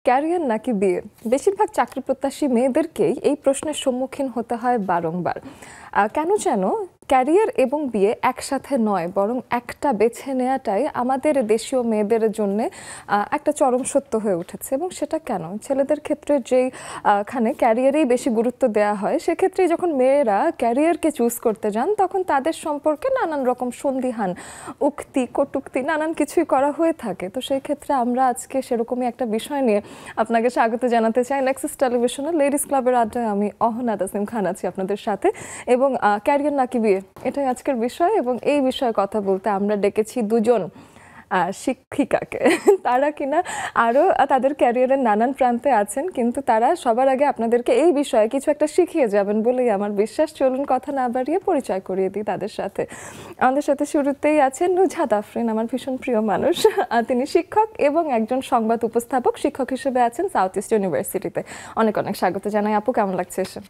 Career নাকি বিয়ে? বেশিরভাগ চাকরি প্রত্যাশী মেয়েদেরকেই এই প্রশ্নের সম্মুখীন হতে হয় বারংবার। কেন যেন ক্যারিয়ার এবং বিয়ে একসাথে নয়, বরং একটা বেছে নেওয়াটাই আমাদের দেশীয় মেয়েদের জন্যে একটা চরম সত্য হয়ে উঠেছে। এবং সেটা কেন? ছেলেদের ক্ষেত্রে যেই খানে ক্যারিয়ারেই বেশি গুরুত্ব দেওয়া হয়, সেক্ষেত্রে যখন মেয়েরা ক্যারিয়ারকে চুজ করতে যান তখন তাদের সম্পর্কে নানান রকম সন্দিহান, উক্তি, কটূক্তি, নানান কিছুই করা হয়ে থাকে। তো সেই ক্ষেত্রে আমরা আজকে সেরকমই একটা বিষয় নিয়ে আপনাকে স্বাগত জানাতে চাই নেক্সাস টেলিভিশনের লেডিস ক্লাবের আড্ডায়। আমি অহনা তাসিম খান আছি আপনাদের সাথে, এবং ক্যারিয়ার নাকি বিয়ে এটাই আজকের বিষয়। এবং এই বিষয়ে কথা বলতে আমরা ডেকেছি দুজন শিক্ষিকাকে। তারা কিনা আরও তাদের ক্যারিয়ারের নানান প্রান্তে আছেন, কিন্তু তারা সবার আগে আপনাদেরকে এই বিষয়ে কিছু একটা শিখিয়ে যাবেন বলেই আমার বিশ্বাস। চলুন কথা না বাড়িয়ে পরিচয় করিয়ে দিই তাদের সাথে। আমাদের সাথে শুরুতেই আছেন নুজহাত আফরিন, আমার ভীষণ প্রিয় মানুষ। তিনি শিক্ষক এবং একজন সংবাদ উপস্থাপক। শিক্ষক হিসেবে আছেন সাউথ ইস্ট ইউনিভার্সিটিতে। অনেক অনেক স্বাগত জানাই আপু, কেমন লাগছে এসে?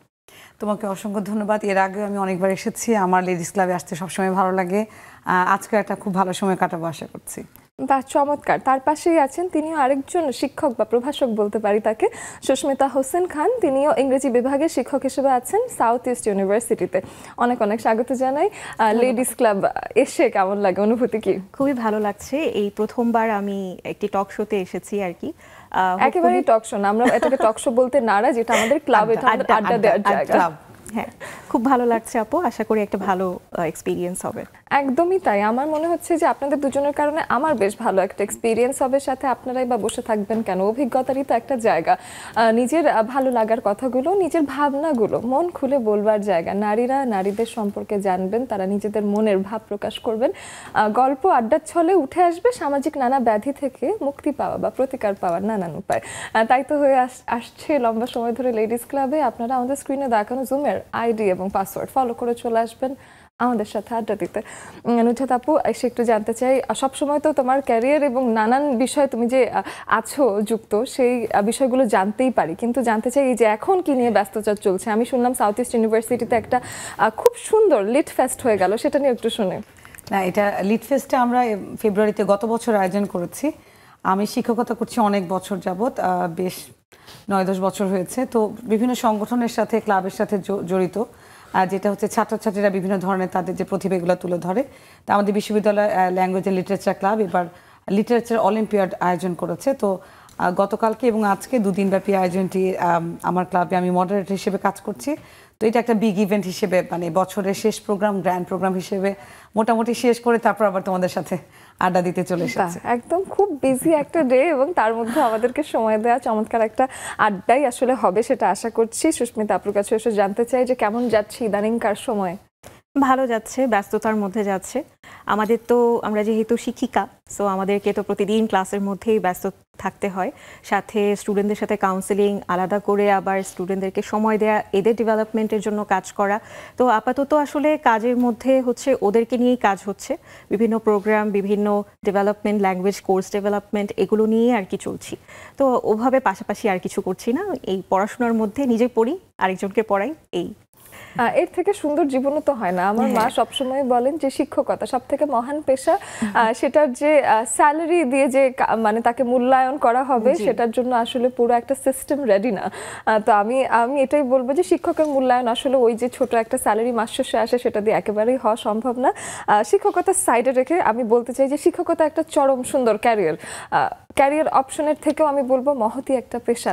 তোমাকে অসংখ্য ধন্যবাদ। এর আগে আমি অনেকবার এসেছি, আমার লেডিস ক্লাবে আসতে সবসময় ভালো লাগে। আজকে একটা খুব ভালো সময় কাটাবো আশা করছি। বাহ, চমৎকার। তার পাশেই আছেন তিনিও আরেকজন শিক্ষক বা প্রভাষক বলতে পারি তাকে, সুস্মিতা হোসেন খান। তিনিও ইংরেজি বিভাগের শিক্ষক হিসেবে আছেন সাউথ ইস্ট ইউনিভার্সিটিতে। অনেক অনেক স্বাগত জানাই। লেডিস ক্লাব এসে কেমন লাগে, অনুভূতি কি? খুবই ভালো লাগছে। এই প্রথমবার আমি একটি টক শোতে এসেছি আর কি। একেবারেই টক শো না, আমরা এটাকে টক শো বলতে নারাজ, এটা আমাদের ক্লাব, এটা আমাদের আড্ডা দেওয়ার জায়গা। হ্যাঁ, খুব ভালো লাগছে আপু, আশা করি একটা ভালো এক্সপিরিয়েন্স হবে। একদমই তাই। আমার মনে হচ্ছে যে আপনাদের দুজনের কারণে আমার বেশ ভালো একটা এক্সপিরিয়েন্স হবে। সাথে আপনারাই বা বসে থাকবেন কেন, অভিজ্ঞতারই তো একটা জায়গা। নিজের ভালো লাগার কথাগুলো, নিজের ভাবনাগুলো মন খুলে বলবার জায়গা। নারীরা নারীদের সম্পর্কে জানবেন, তারা নিজেদের মনের ভাব প্রকাশ করবেন, গল্প আড্ডার ছলে উঠে আসবে সামাজিক নানা ব্যাধি থেকে মুক্তি পাওয়া বা প্রতিকার পাওয়ার নানান উপায়। তাই তো হয়ে আসছে লম্বা সময় ধরে লেডিস ক্লাবে। আপনারা আমাদের স্ক্রিনে দেখানো জুমের আইডি এবং পাসওয়ার্ড ফলো করে চলে আসবেন আমাদের সাথে আড্ডা দিতে। নুজহাত আপু, এসে একটু জানতে চাই, সবসময় তো তোমার ক্যারিয়ার এবং নানান বিষয় তুমি যে আছো যুক্ত, সেই বিষয়গুলো জানতেই পারি, কিন্তু জানতে চাই এই যে এখন কি নিয়ে ব্যস্ততা চলছে। আমি শুনলাম সাউথ ইস্ট ইউনিভার্সিটিতে একটা খুব সুন্দর লিট ফেস্ট হয়ে গেল, সেটা নিয়ে একটু শুনে। না, এটা লিট ফেস্টে আমরা ফেব্রুয়ারিতে গত বছর আয়োজন করেছি। আমি শিক্ষকতা করছি অনেক বছর যাবৎ, বেশ 9-10 বছর হয়েছে। তো বিভিন্ন সংগঠনের সাথে, ক্লাবের সাথে জড়িত, যেটা হচ্ছে ছাত্রছাত্রীরা বিভিন্ন ধরনের তাদের যে প্রতিভাগুলো তুলে ধরে। তা আমাদের বিশ্ববিদ্যালয় ল্যাঙ্গুয়েজ অ্যান্ড লিটারেচার ক্লাব এবার লিটারেচার অলিম্পিয়াড আয়োজন করেছে। তো গতকালকে এবং আজকে দুদিনব্যাপী আয়োজনটি আমার ক্লাবে আমি মডারেটর হিসেবে কাজ করছি। তো এটা একটা বিগ ইভেন্ট হিসেবে, মানে বছরের শেষ প্রোগ্রাম, গ্র্যান্ড প্রোগ্রাম হিসেবে মোটামুটি শেষ করে তারপর আবার তোমাদের সাথে আড্ডা দিতে চলে এসেছে। একদম খুব বিজি একটা ডে, এবং তার মধ্যে আমাদেরকে সময় দেওয়া চমৎকার একটা আড্ডাই আসলে হবে, সেটা আশা করছি। সুস্মিতা আপুর কাছে এসে জানতে চাই যে কেমন যাচ্ছে ইদানিংকার সময়? ভালো যাচ্ছে, ব্যস্ততার মধ্যে যাচ্ছে। আমাদের তো, আমরা যেহেতু শিক্ষিকা, সো আমাদেরকে তো প্রতিদিন ক্লাসের মধ্যেই ব্যস্ত থাকতে হয়। সাথে স্টুডেন্টদের সাথে কাউন্সেলিং, আলাদা করে আবার স্টুডেন্টদেরকে সময় দেয়া, এদের ডেভেলপমেন্টের জন্য কাজ করা। তো আপাতত আসলে কাজের মধ্যে হচ্ছে ওদেরকে নিয়েই কাজ হচ্ছে, বিভিন্ন প্রোগ্রাম, বিভিন্ন ডেভেলপমেন্ট, ল্যাঙ্গুয়েজ কোর্স ডেভেলপমেন্ট, এগুলো নিয়েই আর কি চলছি। তো ওভাবে পাশাপাশি আর কিছু করছি না, এই পড়াশোনার মধ্যে নিজে পড়ি, আরেকজনকে পড়াই, এই। এর থেকে সুন্দর জীবনও তো হয় না। আমার মা সবসময় বলেন যে শিক্ষকতা সব থেকে মহান পেশা, সেটার যে স্যালারি দিয়ে যে মানে তাকে মূল্যায়ন করা হবে, সেটার জন্য আসলে পুরো একটা সিস্টেম রেডি না। তো আমি এটাই বলবো যে শিক্ষকের মূল্যায়ন আসলে ওই যে ছোট একটা স্যালারি মাস শেষে আসে, সেটা দিয়ে একেবারেই হওয়া সম্ভব না। শিক্ষকতার সাইডে রেখে আমি বলতে চাই যে শিক্ষকতা একটা চরম সুন্দর ক্যারিয়ার অপশনের থেকেও আমি বলবো মহতী একটা পেশা।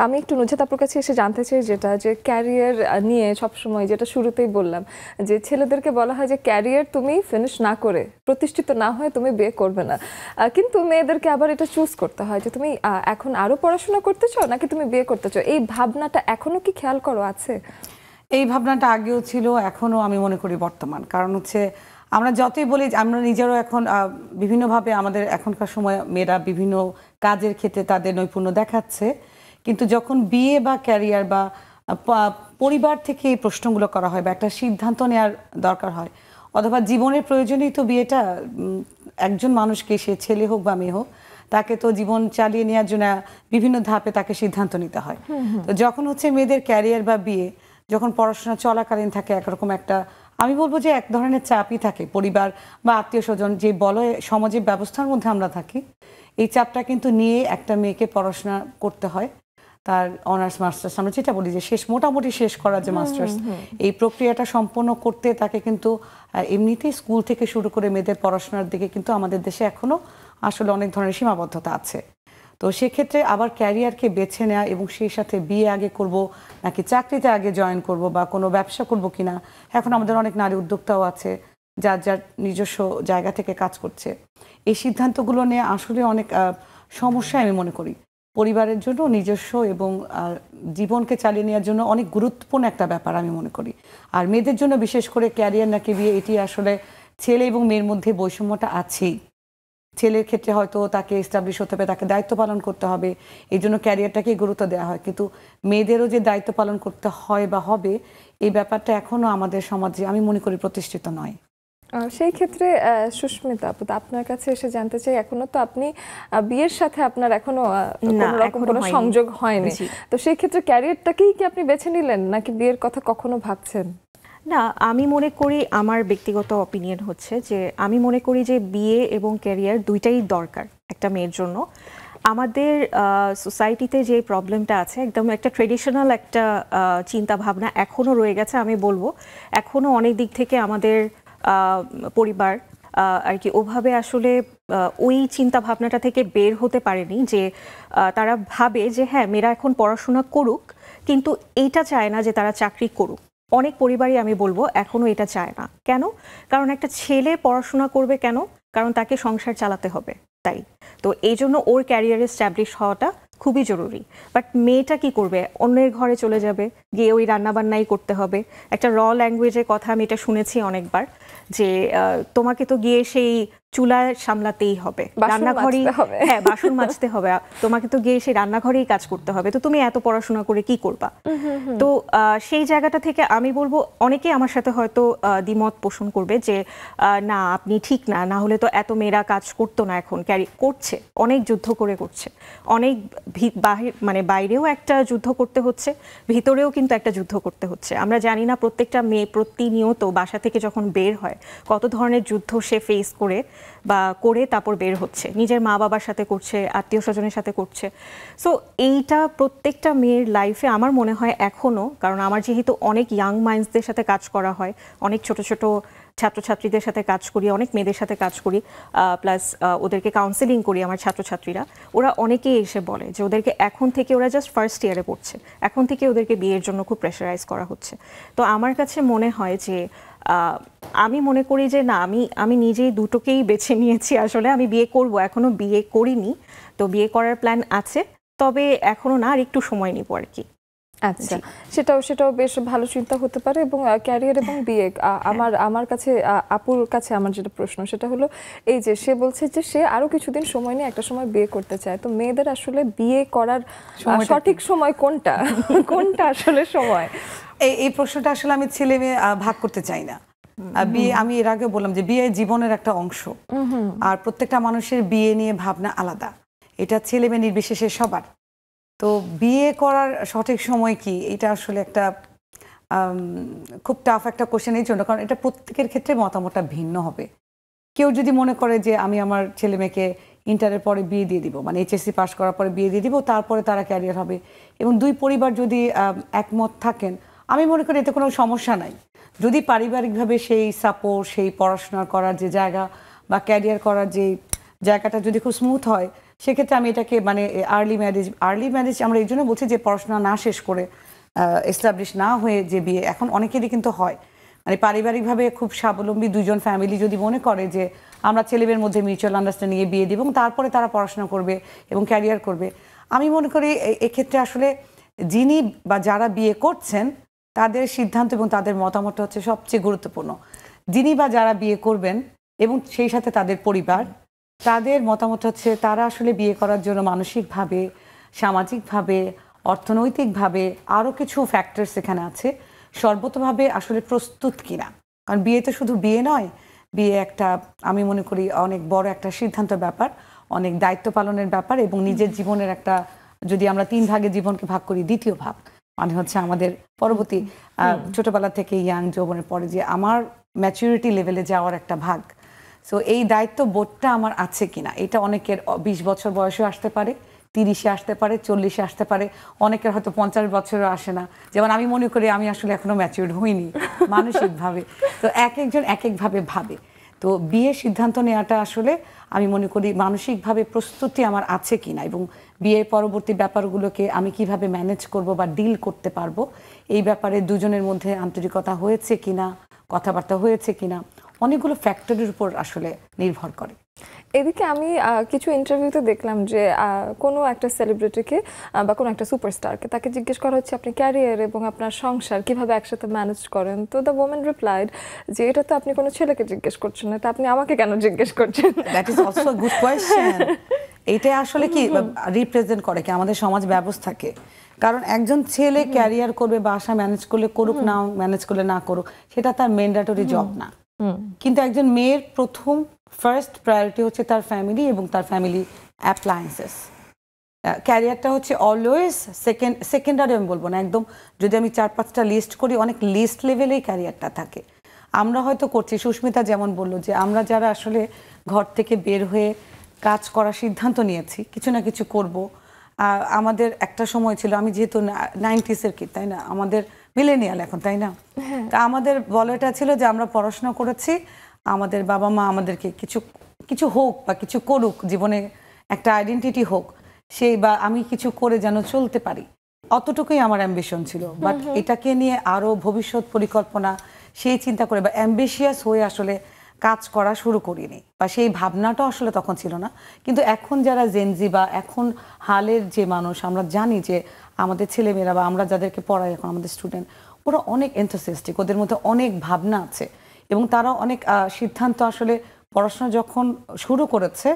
আমি একটু নুজহাত আপুর কাছে এসে জানতে চাই যেটা, যে ক্যারিয়ার নিয়ে সবসময় যেটা শুরুতেই বললাম, যে ছেলেদেরকে বলা হয় যে ক্যারিয়ার তুমি ফিনিশ না করে, প্রতিষ্ঠিত না হয়ে তুমি বিয়ে করবে না, কিন্তু মেয়েদেরকে আবার এটা চুজ করতে হয় যে তুমি এখন আরো পড়াশোনা করতে চাও নাকি তুমি বিয়ে করতে চাও। এই ভাবনাটা এখনো কি খেয়াল করো আছে? এই ভাবনাটা আগেও ছিল, এখনো আমি মনে করি বর্তমান। কারণ হচ্ছে আমরা যতই বলি, আমরা নিজেরও এখন বিভিন্নভাবে আমাদের এখনকার সময় মেয়েরা বিভিন্ন কাজের ক্ষেত্রে তাদের নৈপুণ্য দেখাচ্ছে, কিন্তু যখন বিয়ে বা ক্যারিয়ার বা পরিবার থেকে এই প্রশ্নগুলো করা হয় বা একটা সিদ্ধান্ত নেওয়ার দরকার হয়, অথবা জীবনের প্রয়োজনেই তো বিয়েটা, একজন মানুষকে, সে ছেলে হোক বা মেয়ে হোক, তাকে তো জীবন চালিয়ে নেওয়ার জন্য বিভিন্ন ধাপে তাকে সিদ্ধান্ত নিতে হয়। তো যখন হচ্ছে মেয়েদের ক্যারিয়ার বা বিয়ে, যখন পড়াশোনা চলাকালীন থাকে, একরকম একটা, আমি বলবো যে এক ধরনের চাপই থাকে পরিবার বা আত্মীয় স্বজন, যে বলয় সমাজের ব্যবস্থার মধ্যে আমরা থাকি, এই চাপটা কিন্তু নিয়ে একটা মেয়েকে পড়াশোনা করতে হয়, তার অনার্স মাস্টার্স আমরা যেটা বলি যে মোটামুটি শেষ করা যে মাস্টার্স, এই প্রক্রিয়াটা সম্পন্ন করতে তাকে কিন্তু এমনিতেই স্কুল থেকে শুরু করে মেয়েদের পড়াশোনার দিকে কিন্তু আমাদের দেশে এখনো আসলে অনেক ধরনের সীমাবদ্ধতা আছে। তো সেক্ষেত্রে আবার ক্যারিয়ারকে বেছে নেওয়া এবং সেই সাথে বিয়ে আগে করব নাকি চাকরিতে আগে জয়েন করব বা কোনো ব্যবসা করব কিনা, এখন আমাদের অনেক নারী উদ্যোক্তাও আছে যার যার নিজস্ব জায়গা থেকে কাজ করছে। এই সিদ্ধান্তগুলো নিয়ে আসলে অনেক সমস্যা আমি মনে করি পরিবারের জন্য, নিজস্ব এবং জীবনকে চালিয়ে নেওয়ার জন্য অনেক গুরুত্বপূর্ণ একটা ব্যাপার আমি মনে করি। আর মেয়েদের জন্য বিশেষ করে ক্যারিয়ার নাকি বিয়ে, এটি আসলে ছেলে এবং মেয়ের মধ্যে বৈষম্যটা আছেই। ছেলের ক্ষেত্রে হয়তো তাকে এস্টাবলিশ হতে হবে, তাকে দায়িত্ব পালন করতে হবে, এই জন্য ক্যারিয়ারটাকে গুরুত্ব দেওয়া হয়, কিন্তু মেয়েদেরও যে দায়িত্ব পালন করতে হয় বা হবে এই ব্যাপারটা এখনো আমাদের সমাজে আমি মনে করি প্রতিষ্ঠিত নয়। সেই ক্ষেত্রে সুস্মিতা আপু, আপনার কাছে এসে জানতে চাই, এখনো তো আপনি বিয়ের সাথে আপনার এখনো কোনো রকম কোনো সংযোগ হয়নি, তো সেই ক্ষেত্রে ক্যারিয়ারটাকেই কি আপনি বেছে নিলেন নাকি বিয়ের কথা কখনো ভাবছেন? না, আমি মনে করি, আমার ব্যক্তিগত অপিনিয়ন হচ্ছে যে আমি মনে করি যে বিয়ে এবং ক্যারিয়ার দুইটাই দরকার একটা মেয়ের জন্য। আমাদের সোসাইটিতে যে প্রবলেমটা আছে, একদম একটা ট্রেডিশনাল একটা চিন্তা ভাবনা এখনও রয়ে গেছে। আমি বলবো এখনও অনেক দিক থেকে আমাদের পরিবার আর কি ওভাবে আসলে ওই চিন্তা ভাবনাটা থেকে বের হতে পারেনি, যে তারা ভাবে যে হ্যাঁ মেয়েরা এখন পড়াশোনা করুক, কিন্তু এইটা চায় না যে তারা চাকরি করুক। অনেক পরিবারই আমি বলবো এখনও এটা চায় না। কেন? কারণ একটা ছেলে পড়াশোনা করবে কেন? কারণ তাকে সংসার চালাতে হবে, তাই। তো এই জন্য ওর ক্যারিয়ারে এস্টাবলিশ হওয়াটা খুবই জরুরি। বাট মেয়েটা কি করবে? অন্যের ঘরে চলে যাবে, গিয়ে ওই রান্নাবান্নাই করতে হবে। একটা ল্যাঙ্গুয়েজের কথা আমি এটা শুনেছি অনেকবার, যে তোমাকে তো গিয়ে সেই চুলা সামলাতেই হবে, রান্নাঘরেই, হ্যাঁ বাসন মাজতে হবে, তোমাকে তো গিয়ে সেই রান্নাঘরেই কাজ করতে হবে, তো তুমি এত পড়াশোনা করে কি করবা? তো সেই জায়গাটা থেকে আমি বলবো অনেকে আমার সাথে হয়তো দ্বিমত পোষণ করবে যে না আপনি ঠিক না, না হলে তো এত মেয়েরা কাজ করতো না, এখন ক্যারি করছে, অনেক যুদ্ধ করে করছে, অনেক মানে বাইরেও একটা যুদ্ধ করতে হচ্ছে, ভিতরেও কিন্তু একটা যুদ্ধ করতে হচ্ছে। আমরা জানি না প্রত্যেকটা মেয়ে প্রতিনিয়ত বাসা থেকে যখন বের হয় কত ধরনের যুদ্ধ সে ফেস করে বা করে তারপর বের হচ্ছে, নিজের মা বাবার সাথে করছে, আত্মীয় স্বজনের সাথে করছে। সো এইটা প্রত্যেকটা মেয়ের লাইফে আমার মনে হয় এখনও, কারণ আমার যেহেতু অনেক ইয়াং মাইন্ডসদের সাথে কাজ করা হয়, অনেক ছোট ছোট ছাত্রছাত্রীদের সাথে কাজ করি, অনেক মেয়েদের সাথে কাজ করি, প্লাস ওদেরকে কাউন্সেলিং করি, আমার ছাত্রছাত্রীরা ওরা অনেকেই এসে বলে যে ওদেরকে এখন থেকে, ওরা জাস্ট ফার্স্ট ইয়ারে পড়ছে, এখন থেকে ওদেরকে বিয়ের জন্য খুব প্রেশারাইজ করা হচ্ছে। তো আমার কাছে মনে হয় যে আমি মনে করি যে না, আমি নিজেই দুটোকেই বেছে নিয়েছি। আসলে আমি বিয়ে করব, এখনো বিয়ে করিনি, তো বিয়ে করার প্ল্যান আছে, তবে এখনো না, আর একটু সময় নিব আর কি। আচ্ছা, সেটাও বেশ ভালো চিন্তা হতে পারে। এবং ক্যারিয়ার এবং বিয়ে, আমার কাছে আপুর কাছে আমার যেটা প্রশ্ন সেটা হলো এই যে সে বলছে যে সে আরো কিছুদিন সময় নিয়ে একটা সময় বিয়ে করতে চায়, তো মেয়েদের আসলে বিয়ে করার সঠিক সময় কোনটা? কোনটা আসলে সময়? এই প্রশ্নটা আসলে আমি ছেলে মেয়ে ভাগ করতে চাই না। বিয়ে, আমি এর আগে বললাম যে বিয়ে জীবনের একটা অংশ, আর প্রত্যেকটা মানুষের বিয়ে নিয়ে ভাবনা আলাদা, এটা ছেলে মেয়ে নির্বিশেষে সবার। তো বিয়ে করার সঠিক সময় কি, এটা আসলে একটা খুব টাফ একটা কোশ্চেন এই জন্য, কারণ এটা প্রত্যেকের ক্ষেত্রে মতামতটা ভিন্ন হবে। কেউ যদি মনে করে যে আমি আমার ছেলে মেয়েকে ইন্টারের পরে বিয়ে দিয়ে দিব, মানে এইচএসসি পাস করার পরে বিয়ে দিয়ে দিব, তারপরে তারা ক্যারিয়ার হবে, এবং দুই পরিবার যদি একমত থাকেন, আমি মনে করি এতে কোনো সমস্যা নাই। যদি পারিবারিকভাবে সেই সাপোর্ট, সেই পড়াশোনা করার যে জায়গা বা ক্যারিয়ার করার যে জায়গাটা যদি খুব স্মুথ হয়, সেক্ষেত্রে আমি এটাকে মানে আর্লি ম্যারেজ আমরা এই জন্য বলছি যে পড়াশোনা না শেষ করে, এস্টাবলিশ না হয়ে যে বিয়ে এখন অনেকেরই কিন্তু হয়, মানে পারিবারিকভাবে খুব স্বাবলম্বী দুইজন ফ্যামিলি যদি মনে করে যে আমরা ছেলেমেয়ের মধ্যে মিউচুয়াল আন্ডারস্ট্যান্ডিংয়ে বিয়ে দিব এবং তারপরে তারা পড়াশোনা করবে এবং ক্যারিয়ার করবে, আমি মনে করি এক্ষেত্রে আসলে যিনি বা যারা বিয়ে করছেন তাদের সিদ্ধান্ত এবং তাদের মতামতটা হচ্ছে সবচেয়ে গুরুত্বপূর্ণ। যিনি বা যারা বিয়ে করবেন এবং সেই সাথে তাদের পরিবার, তাদের মতামত হচ্ছে তারা আসলে বিয়ে করার জন্য মানসিকভাবে, সামাজিকভাবে, অর্থনৈতিকভাবে আরও কিছু ফ্যাক্টরস এখানে আছে, সর্বতভাবে আসলে প্রস্তুত কিনা। কারণ বিয়ে তো শুধু বিয়ে নয়, বিয়ে একটা, আমি মনে করি অনেক বড় একটা সিদ্ধান্তের ব্যাপার, অনেক দায়িত্ব পালনের ব্যাপার, এবং নিজের জীবনের একটা, যদি আমরা 3 ভাগে জীবনকে ভাগ করি, দ্বিতীয় ভাগ মানে হচ্ছে আমাদের পরবর্তী ছোটবেলা থেকে ইয়াং যৌবনের পরে যে আমার ম্যাচুরিটি লেভেলে যাওয়ার একটা ভাগ, সো এই দায়িত্ব বোধটা আমার আছে কিনা, এটা অনেকের 20 বছর বয়সে আসতে পারে, 30-এ আসতে পারে, 40-এ আসতে পারে, অনেকের হয়তো 50 বছরও আসে না। যেমন আমি মনে করি আমি আসলে এখনো ম্যাচিউরড হইনি মানসিকভাবে। তো এক একজন এক একভাবে ভাবে। তো বিয়ের সিদ্ধান্ত নেওয়াটা আসলে আমি মনে করি মানসিকভাবে প্রস্তুতি আমার আছে কিনা, এবং বিয়ের পরবর্তী ব্যাপারগুলোকে আমি কিভাবে ম্যানেজ করব বা ডিল করতে পারবো, এই ব্যাপারে দুজনের মধ্যে আন্তরিকতা হয়েছে কিনা, কথাবার্তা হয়েছে কিনা, অনেকগুলো ফ্যাক্টরের উপর আসলে নির্ভর করে। এদিকে আমি কিছু ইন্টারভিউতে দেখলাম যে কোনো একটা সেলিব্রিটিকে বা কোনো একটা সুপারস্টারকে তাকে জিজ্ঞেস করা হচ্ছে আপনি ক্যারিয়ার এবং আপনার সংসার কিভাবে একসাথে ম্যানেজ করেন, তো দ্য ওম্যান রিপ্লাইড যে এটা তো আপনি কোনো ছেলেকে জিজ্ঞেস করছেন না, তা আপনি আমাকে কেন জিজ্ঞেস করছেন? That is also a good question. এটা আসলে কি রিপ্রেজেন্ট করে কি আমাদের সমাজ ব্যবস্থাকে। কারণ একজন ছেলে ক্যারিয়ার করবে, বাসা ম্যানেজ করলে করুক, না ম্যানেজ করলে না করুক, সেটা তার ম্যান্ডেটরি জব না। কিন্তু একজন মেয়ের প্রথম ফার্স্ট প্রায়োরিটি হচ্ছে তার ফ্যামিলি এবং তার ফ্যামিলি অ্যাপ্লায়েন্সেস। ক্যারিয়ারটা হচ্ছে অলওয়েজ সেকেন্ডারি আমি বলবো না, একদম যদি আমি 4-5টা লিস্ট করি, অনেক লিস্ট লেভেলেই ক্যারিয়ারটা থাকে। আমরা হয়তো করছি, সুস্মিতা যেমন বললো যে আমরা যারা আসলে ঘর থেকে বের হয়ে কাজ করার সিদ্ধান্ত নিয়েছি, কিছু না কিছু করব। আমাদের একটা সময় ছিল, আমি যেহেতু 90s-এর কি, তাই না, আমাদের মিলেনিয়াল এখন, তাই না, তা আমাদের বলাটা ছিল যে আমরা পড়াশোনা করেছি, আমাদের বাবা মা আমাদেরকে কিছু কিছু হোক বা কিছু করুক, জীবনে একটা আইডেন্টিটি হোক, সেই বা আমি কিছু করে যেন চলতে পারি, অতটুকুই আমার অ্যাম্বিশন ছিল। বাট এটাকে নিয়ে আরও ভবিষ্যৎ পরিকল্পনা সেই চিন্তা করে বা অ্যাম্বিশিয়াস হয়ে আসলে কাজ করা শুরু করিনি, বা সেই ভাবনাটা আসলে তখন ছিল না। কিন্তু এখন যারা জেনজি বা এখন হালের যে মানুষ, আমরা জানি যে আমাদের ছেলেমেয়েরা বা আমরা যাদেরকে পড়াই এখন আমাদের স্টুডেন্ট, ওরা অনেক এনথুসিয়াস্টিক, ওদের মধ্যে অনেক ভাবনা আছে এবং তারা অনেক সিদ্ধান্ত আসলে পড়াশোনা যখন শুরু করেছে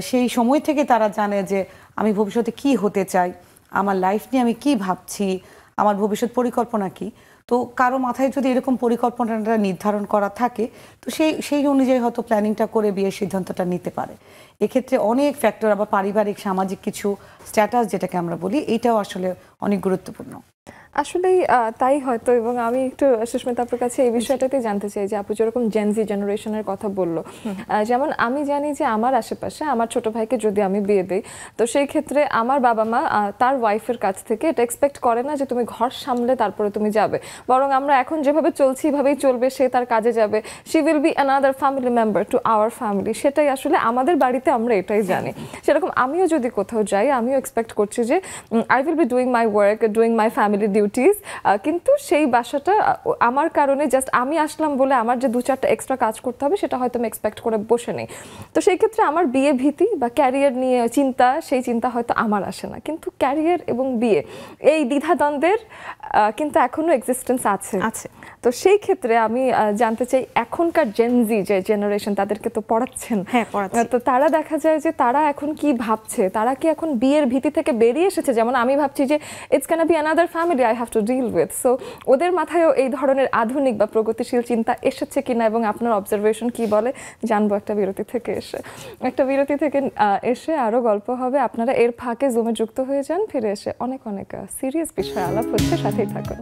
সেই সময় থেকে তারা জানে যে আমি ভবিষ্যতে কি হতে চাই, আমার লাইফ নিয়ে আমি কি ভাবছি, আমার ভবিষ্যৎ পরিকল্পনা কি। তো কারো মাথায় যদি এরকম পরিকল্পনাটা নির্ধারণ করা থাকে, তো সেই অনুযায়ী হয়তো প্ল্যানিংটা করে বিয়ের সিদ্ধান্তটা নিতে পারে। এক্ষেত্রে অনেক ফ্যাক্টর, আবার পারিবারিক সামাজিক কিছু স্ট্যাটাস যেটাকে আমরা বলি, এইটাও আসলে অনেক গুরুত্বপূর্ণ। আসলেই তাই হয়তো। এবং আমি একটু সুস্মিতা আপুর কাছে এই বিষয়টাতেই জানতে চাই যে আপু যেরকম জেনজি জেনারেশনের কথা বললো, যেমন আমি জানি যে আমার আশেপাশে আমার ছোট ভাইকে যদি আমি বিয়ে দিই, তো সেই ক্ষেত্রে আমার বাবা মা তার ওয়াইফের কাছ থেকে এটা এক্সপেক্ট করে না যে তুমি ঘর সামলে তারপরে তুমি যাবে, বরং আমরা এখন যেভাবে চলছি এভাবেই চলবে, সে তার কাজে যাবে, she will be another family member to our family. সেটাই আসলে আমাদের বাড়িতে আমরা এটাই জানি। সেরকম আমিও যদি কোথাও যাই, আমিও এক্সপেক্ট করছি যে I will be doing my work, doing my family duties, কিন্তু সেই বাসাটা আমার কারণে জাস্ট আমি আসলাম বলে আমার যে 2-4টা এক্সট্রা কাজ করতে হবে সেটা হয়তো আমি এক্সপেক্ট করে বসে নেই। তো সেই ক্ষেত্রে আমার বিয়ে ভীতি বা ক্যারিয়ার নিয়ে চিন্তা, সেই চিন্তা হয়তো আমার আসে না। কিন্তু ক্যারিয়ার এবং বিয়ে এই দ্বিধাদ্বন্দ্বের কিন্তু এখনো এক্সিস্টেন্স আছে। তো সেই ক্ষেত্রে আমি জানতে চাই এখনকার জেনজি যে জেনারেশন, তাদেরকে তো পড়াচ্ছেন, তো তারা দেখা যায় যে তারা এখন কি ভাবছে, তারা কি এখন বিয়ের ভীতি থেকে বেরিয়ে এসেছে? যেমন আমি ভাবছি যে it's can be another family I have to deal with. So ওদের মাথায়ও এই ধরনের আধুনিক বা প্রগতিশীল চিন্তা এসেছে কিনা এবং আপনার অবজারভেশন কি বলে জানবো একটা বিরতি থেকে এসে আরও গল্প হবে। আপনারা এর ফাঁকে জুমে যুক্ত হয়ে যান, ফিরে এসে অনেক অনেক সিরিয়াস বিষয় আলাপ হচ্ছে, সাথেই থাকুন।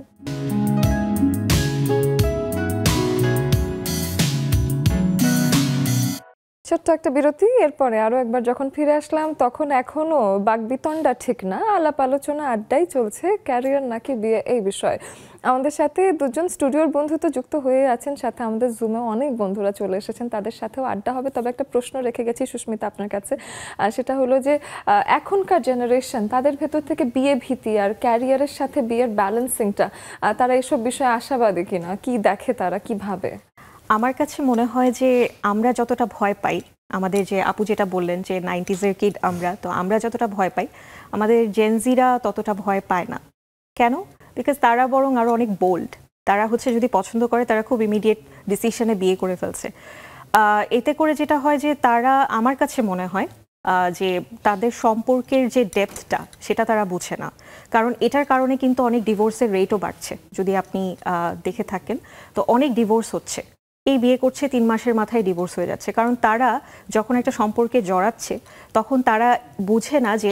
ছোট্ট একটা বিরতি, এরপরে আরও একবার যখন ফিরে আসলাম তখন এখনও বাকবিতণ্ডা ঠিক না, আলাপ আলোচনা আড্ডাই চলছে ক্যারিয়ার নাকি বিয়ে এই বিষয়ে। আমাদের সাথে দুজন স্টুডিওর বন্ধু তো যুক্ত হয়ে আছেন, সাথে আমাদের জুমেও অনেক বন্ধুরা চলে এসেছেন, তাদের সাথেও আড্ডা হবে। তবে একটা প্রশ্ন রেখে গেছি সুস্মিতা আপনার কাছে, সেটা হলো যে এখনকার জেনারেশন তাদের ভেতর থেকে বিয়ে ভীতি আর ক্যারিয়ারের সাথে বিয়ের ব্যালেন্সিংটা, তারা এইসব বিষয়ে আশাবাদী কিনা, কি দেখে তারা, কি ভাবে? আমার কাছে মনে হয় যে আমরা যতটা ভয় পাই, আমাদের যে আপু যেটা বললেন যে 90s-এর কিড আমরা যতটা ভয় পাই, আমাদের জেনজিরা ততটা ভয় পায় না। কেন? বিকজ তারা বরং আরও অনেক বোল্ড। তারা হচ্ছে যদি পছন্দ করে তারা খুব ইমিডিয়েট ডিসিশনে বিয়ে করে ফেলছে। এতে করে যেটা হয় যে তারা, আমার কাছে মনে হয় যে তাদের সম্পর্কের যে ডেপথটা সেটা তারা বুঝে না। কারণ এটার কারণে কিন্তু অনেক ডিভোর্সের রেটও বাড়ছে। যদি আপনি দেখে থাকেন তো অনেক ডিভোর্স হচ্ছে, এই বিয়ে করছে 3 মাসের মাথায় ডিভোর্স হয়ে যাচ্ছে, কারণ তারা যখন একটা সম্পর্কে জড়াচ্ছে তখন তারা বুঝে না যে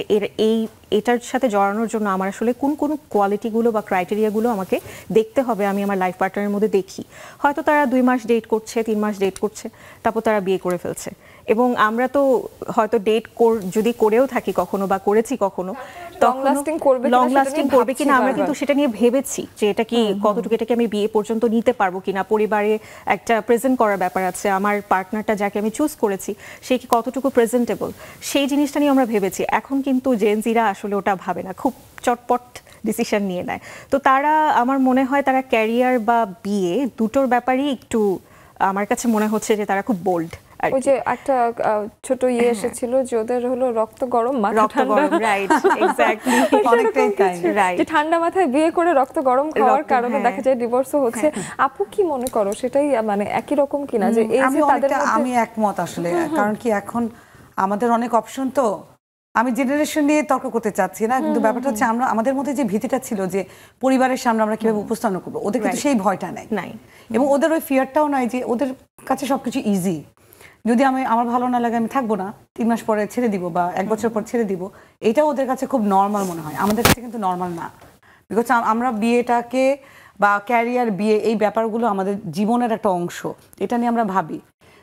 এটার সাথে জড়ানোর জন্য আমার আসলে কোন কোন কোয়ালিটিগুলো বা ক্রাইটেরিয়াগুলো আমাকে দেখতে হবে, আমি আমার লাইফ পার্টনারের মধ্যে দেখি। হয়তো তারা 2 মাস ডেট করছে, 3 মাস ডেট করছে, তারপর তারা বিয়ে করে ফেলছে। এবং আমরা তো হয়তো ডেট যদি করেও থাকি কখনো বা করেছি কখনো, লং লাস্টিং করবে কিনা আমরা কিন্তু সেটা নিয়ে ভেবেছি যে এটা কি কতটুকু, এটাকে আমি বিয়ে পর্যন্ত নিতে পারবো কিনা, পরিবারে একটা প্রেজেন্ট করার ব্যাপার আছে, আমার পার্টনারটা যাকে আমি চুজ করেছি সে কি কতটুকু প্রেজেন্টেবল, সেই জিনিসটা নিয়ে আমরা ভেবেছি। এখন কিন্তু জেনজিরা আসলে ওটা ভাবে না, খুব চটপট ডিসিশন নিয়ে নেয়। তো তারা, আমার মনে হয় তারা ক্যারিয়ার বা বিয়ে দুটোর ব্যাপারেই একটু, আমার কাছে মনে হচ্ছে যে তারা খুব বোল্ড। ওই যে একটা ছোট এসেছিল যে ওদের হলো রক্ত গরম মাথা ঠান্ডা, রাইট, এক্স্যাক্টলি, অনেকটাই তাই, রাইট, যে ঠান্ডা মাথায় বিয়ে করে রক্ত গরম খাওয়ার কারণে দেখা যায় ডিভোর্সও হচ্ছে। আপু কি মনে করো সেটাই মানে একই রকম কিনা, যে এই যে তাদের মধ্যে? আমি একমত আসলে, কারণ কি এখন আমাদের অনেক অপশন, তো আমি জেনারেশন নিয়ে তর্ক করতে চাচ্ছি না, কিন্তু ব্যাপারটা হচ্ছে আমরা, আমাদের মধ্যে যে ভীতিটা ছিল যে পরিবারের সামনে আমরা কিভাবে উপস্থাপন করবো, ওদের কিন্তু সেই ভয়টা নাই, এবং ওদের ওই ফিয়ারটাও নাই যে ওদের কাছে সবকিছু ইজি। যদি আমার ভালো না লাগে আমি থাকবো না, 3 মাস পরে ছেড়ে দিব বা 1 বছর পর ছেড়ে দিব, এটাও ওদের কাছে খুব নর্মাল মনে হয়। আমাদের কাছে কিন্তু নর্মাল না, বিকজ আমরা বিয়েটাকে বা ক্যারিয়ার, বিয়ে এই ব্যাপারগুলো আমাদের জীবনের একটা অংশ, এটা নিয়ে আমরা ভাবি।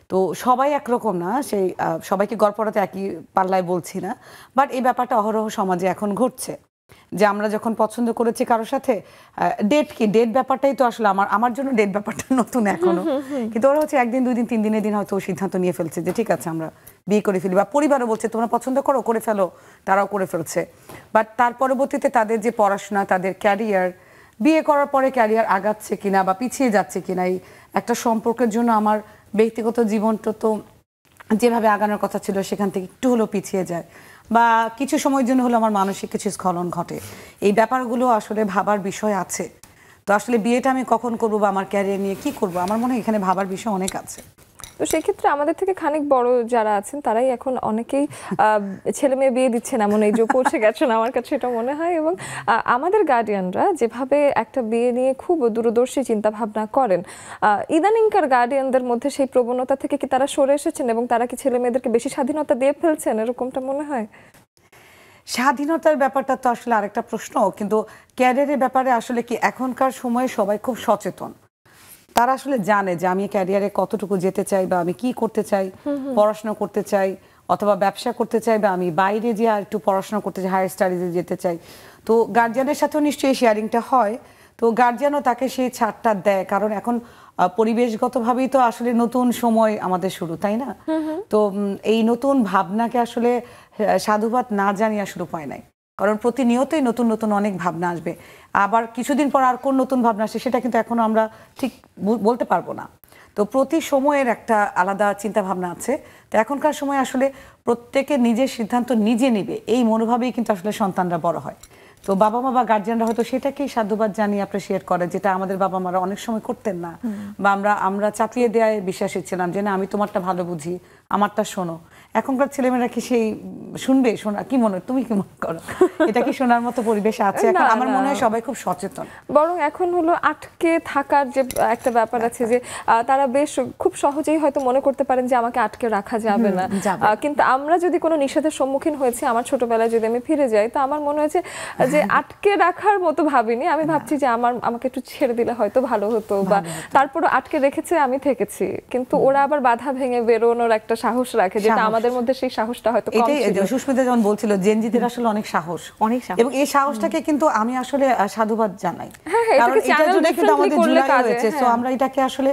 তো সবাই একরকম না, সেই সবাইকে গড়পড়াতে একই পাল্লায় বলছি না, বাট এই ব্যাপারটা অহরহ সমাজে এখন ঘটছে, যে আমরা যখন পছন্দ করেছি কারোর সাথে, ডেট ব্যাপারটাই তো আসলে আমার জন্য ডেট ব্যাপারটা নতুন এখনো, কিন্তু ওরা হচ্ছে 1 দিন 2 দিন 3 দিনের দিন হয়তো সিদ্ধান্ত নিয়ে ফেলছে যে ঠিক আছে আমরা বিয়ে করে ফেলি, বা পরিবারও বলছে তোমরা পছন্দ করো, করে ফেলো, তারাও করে ফেলছে। বাট তার পরবর্তীতে তাদের যে পড়াশোনা, তাদের ক্যারিয়ার, বিয়ে করার পরে ক্যারিয়ার আগাচ্ছে কিনা বা পিছিয়ে যাচ্ছে কিনা, এই একটা সম্পর্কের জন্য আমার ব্যক্তিগত জীবনটা তো যেভাবে আগানোর কথা ছিল সেখান থেকে একটু হলেও পিছিয়ে যায়, বা কিছু সময়ের জন্য হলো আমার মানসিক কিছু স্খলন ঘটে। এই ব্যাপারগুলো আসলে ভাবার বিষয় আছে। তো আসলে বিয়েটা আমি কখন করবো বা আমার ক্যারিয়ার নিয়ে কি করবো, আমার মনে হয় এখানে ভাবার বিষয় অনেক আছে। তো সেক্ষেত্রে আমাদের থেকে খানিক বড় যারা আছেন তারাই এখন অনেকেই ছেলে মেয়ে বিয়ে দিচ্ছেন, এমন এই যে পৌঁছে গেছেন, আমার কাছে এটা মনে হয়। এবং আমাদের গার্ডিয়ানরা যেভাবে একটা বিয়ে নিয়ে খুব দূরদর্শী চিন্তা ভাবনা করেন, ইদানিংকার গার্ডিয়ানদের মধ্যে সেই প্রবণতা থেকে কি তারা সরে এসেছেন এবং তারা কি ছেলে মেয়েদেরকে বেশি স্বাধীনতা দিয়ে ফেলছেন, এরকমটা মনে হয়? স্বাধীনতার ব্যাপারটা তো আসলে আরেকটা প্রশ্ন, কিন্তু ক্যারিয়ারের ব্যাপারে আসলে কি এখনকার সময়ে সবাই খুব সচেতন, তারা আসলে জানে যে আমি ক্যারিয়ারে কতটুকু যেতে চাই, বা আমি কি করতে চাই, পড়াশোনা করতে চাই অথবা ব্যবসা করতে চাই, বা আমি বাইরে যে আর একটু পড়াশোনা করতে চাই, হায়ার স্টাডিজে যেতে চাই। তো গার্জিয়ানের সাথেও নিশ্চয়ই শেয়ারিংটা হয়, তো গার্জিয়ানও তাকে সেই ছাড়টা দেয়, কারণ এখন পরিবেশগতভাবেই তো আসলে নতুন সময় আমাদের শুরু, তাই না? তো এই নতুন ভাবনাকে আসলে সাধুবাদ না জানিয়ে আসলে উপায় নাই, কারণ প্রতিনিয়তই নতুন নতুন অনেক ভাবনা আসবে, আবার কিছুদিন পর আর কোন নতুন ভাবনা আসে সেটা কিন্তু এখনো আমরা ঠিক বলতে পারবো না। তো প্রতি সময়ের একটা আলাদা চিন্তা ভাবনা আছে। তো এখনকার সময় আসলে প্রত্যেকে নিজের সিদ্ধান্ত নিজে নেবে, এই মনোভাবেই কিন্তু আসলে সন্তানরা বড় হয়। তো বাবা মা বা গার্জিয়ানরা হয়তো সেটাকেই সাধুবাদ জানিয়ে অ্যাপ্রিসিয়েট করে, যেটা আমাদের বাবা মারা অনেক সময় করতেন না, বা আমরা চাপিয়ে দেওয়ায় বিশ্বাসী ছিলাম যে না আমি তোমারটা ভালো বুঝি, আমারটা শোনো। এখনকার ছেলেমেয়েরা কি সেই শুনবে? শোনা কি মনে, তুমি কি মনে করো, এটা কি শোনার মতো পরিবেশ আছে এখন? আমার মনে হয় সবাই খুব সচেতন, বরং এখন হলো আটকে থাকার যে একটা ব্যাপার আছে, যে তারা বেশ খুব সহজেই হয়তো মনে করতে পারেন যে আমাকে আটকে রাখা যাবে না, কিন্তু আমরা যদি কোনো নিষেধের সম্মুখীন হয়েছি, আমার ছোটবেলায় যদি আমি ফিরে যাই, তো আমার মনে হয়েছে যে আটকে রাখার মতো ভাবিনি, আমি ভাবছি যে আমাকে একটু ছেড়ে দিলে হয়তো ভালো হতো, বা তারপরও আটকে রেখেছে, আমি থেকেছি, কিন্তু ওরা আবার বাধা ভেঙে বেরোনোর একটা সাহস রাখে, যেটা আমাদের মধ্যে সেই সাহসটা হয়তো কম ছিল। সুস্মিতা যেমন বলছিল, জেনজিদের আসলে অনেক সাহস, এবং এই সাহসটাকে কিন্তু আমি আসলে সাধুবাদ জানাই, কারণ এটার জন্য কিন্তু আমাদের জুলাই হয়েছে। তো আমরা এটাকে আসলে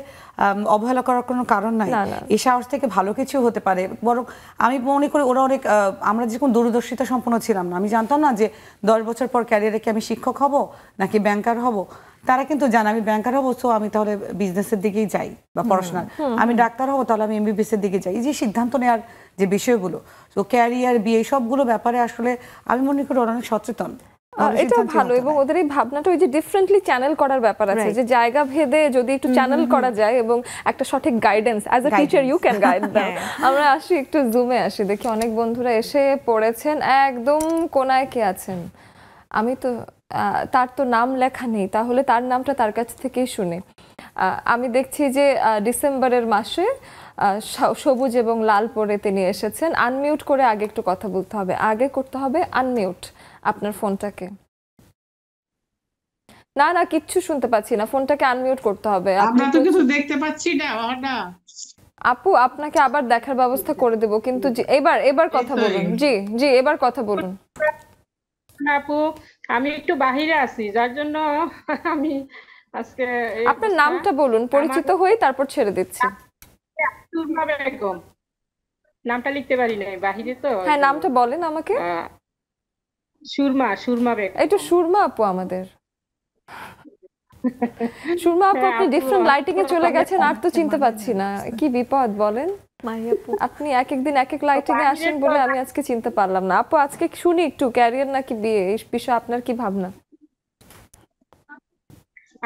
অবহেলা করার কোনো কারণ নাই, এই সাহস থেকে ভালো কিছু হতে পারে। বরং আমি মনে করি ওরা অনেক, আমরা যেরকম দূরদর্শিতা সম্পন্ন ছিলাম না, আমি জানতাম না যে 10 বছর পর ক্যারিয়ারে কি আমি শিক্ষক হব নাকি ব্যাংকার হব, তারা কিন্তু জানে আমি ব্যাংকার হবো, তো আমি তাহলে বিজনেসের দিকেই যাই, বা পড়াশোনা, আমি ডাক্তার হবো তাহলে আমি এমবিবিএস এর দিকে যাই। এই যে সিদ্ধান্ত নেওয়ার যে বিষয়গুলো, তো ক্যারিয়ার, বিয়ে, সবগুলো ব্যাপারে আসলে আমি মনে করি ওরা অনেক সচেতন, এটা ভালো। এবং ওদের এই ভাবনাটা ওই যে ডিফারেন্টলি চ্যানেল করার ব্যাপার আছে, যে জায়গা ভেদে যদি একটু চ্যানেল করা যায় এবং একটা সঠিক guidance, as a teacher you can guide them. আমরা আসি একটু জুমে আসি, দেখি অনেক বন্ধুরা এসে পড়েছেন, একদম কোনায় কে আছেন, আমি তো তার তো নাম লেখা নেই, তাহলে তার নামটা তার কাছ থেকেই শুনে। আমি দেখছি যে ডিসেম্বরের মাসে সবুজ এবং লাল পরে তিনি এসেছেন। আনমিউট করে আগে একটু কথা বলতে হবে, আগে করতে হবে আনমিউট আপনার ফোনটাকে। না না, কিচ্ছু শুনতে পাচ্ছি না, ফোনটাকে আনমিউট করতে হবে। আমরা তো কিছু দেখতে পাচ্ছি না। আপু আপনাকে আবার দেখার ব্যবস্থা করে দেব, কিন্তু এবার কথা বলুন। জি জি, এবার কথা বলুন। আপু আমি একটু বাহিরে আছি, যার জন্য আমি আজকে আপনার নামটা বলুন, পরিচিত হই তারপর ছেড়ে দিচ্ছি। সুরমা বেগম, নামটা লিখতে পারি না, বাহিরে তো। হ্যাঁ, নামটা বলেন আমাকে। সুরমা বেগম। একটু সুরমা আপু আমাদের। সুরমা আপু, আপনি ডিফারেন্ট লাইটিং এ চলে গেছেন, আর তো চিনতে পাচ্ছি না, কি বিপদ বলেন। আপনি এক একদিন এক এক লাইটিং এ আসেন বলে আমি আজকে চিনতে পারলাম না। আপু আজকে শুনি একটু ক্যারিয়ার নাকি বিয়ে, এই বিষয়ে আপনার কি ভাবনা?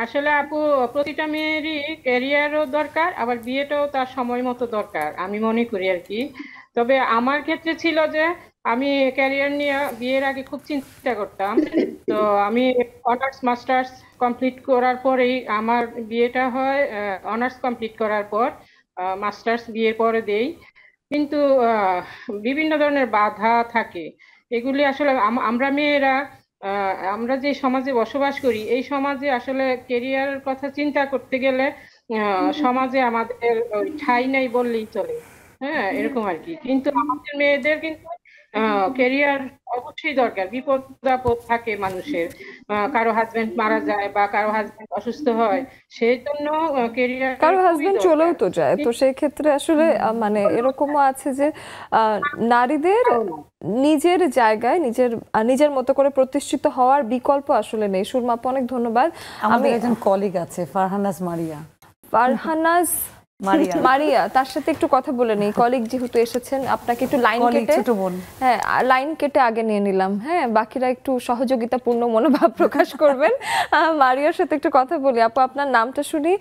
আসলে আপু প্রতিটা মেয়েরই ক্যারিয়ারও দরকার, আবার বিয়েটাও তার সময় মতো দরকার, আমি মনে করি আর কি। তবে আমার ক্ষেত্রে ছিল যে আমি ক্যারিয়ার নিয়ে বিয়ের আগে খুব চিন্তা করতাম। তো আমি অনার্স মাস্টার্স কমপ্লিট করার পরেই আমার বিয়েটা হয়। অনার্স কমপ্লিট করার পর মাস্টার্স বিয়ের পরে দেই, কিন্তু বিভিন্ন ধরনের বাধা থাকে। এগুলি আসলে আমরা মেয়েরা, আমরা যে সমাজে বসবাস করি, এই সমাজে আসলে কেরিয়ারের কথা চিন্তা করতে গেলে সমাজে আমাদের ঠাঁই নাই বললেই চলে। হ্যাঁ, এরকম আর কি। কিন্তু আমাদের মেয়েদের কিন্তু কেরিয়ার অবশ্যই দরকার। বিপদ আপদ থাকে মানুষের, কারো হাজবেন্ড মারা যায় বা কারো হাজবেন্ড অসুস্থ হয়, সেই জন্য কেরিয়ার, কারো হাজবেন্ড চলেও তো যায়, তো সেই ক্ষেত্রে আসলে মানে এরকমও আছে যে নারীদের নিজের জায়গায় নিজের মতো করে প্রতিষ্ঠিত হওয়ার বিকল্প আসলে নেই। সুরমা আপু অনেক ধন্যবাদ। আমাদের একজন কলিগ আছে ফারহানাজ মারিয়া, তার সাথে একটু কথা বলে নেই। কলিগ যেহেতু এসেছেন, আপনাকে একটু লাইন কেটে, হ্যাঁ লাইন কেটে আগে নিয়ে নিলাম। হ্যাঁ, বাকিরা একটু সহযোগিতাপূর্ণ মনোভাব প্রকাশ করবেন। মারিয়ার সাথে একটু কথা বলি। আপু আপনার নামটা শুনি,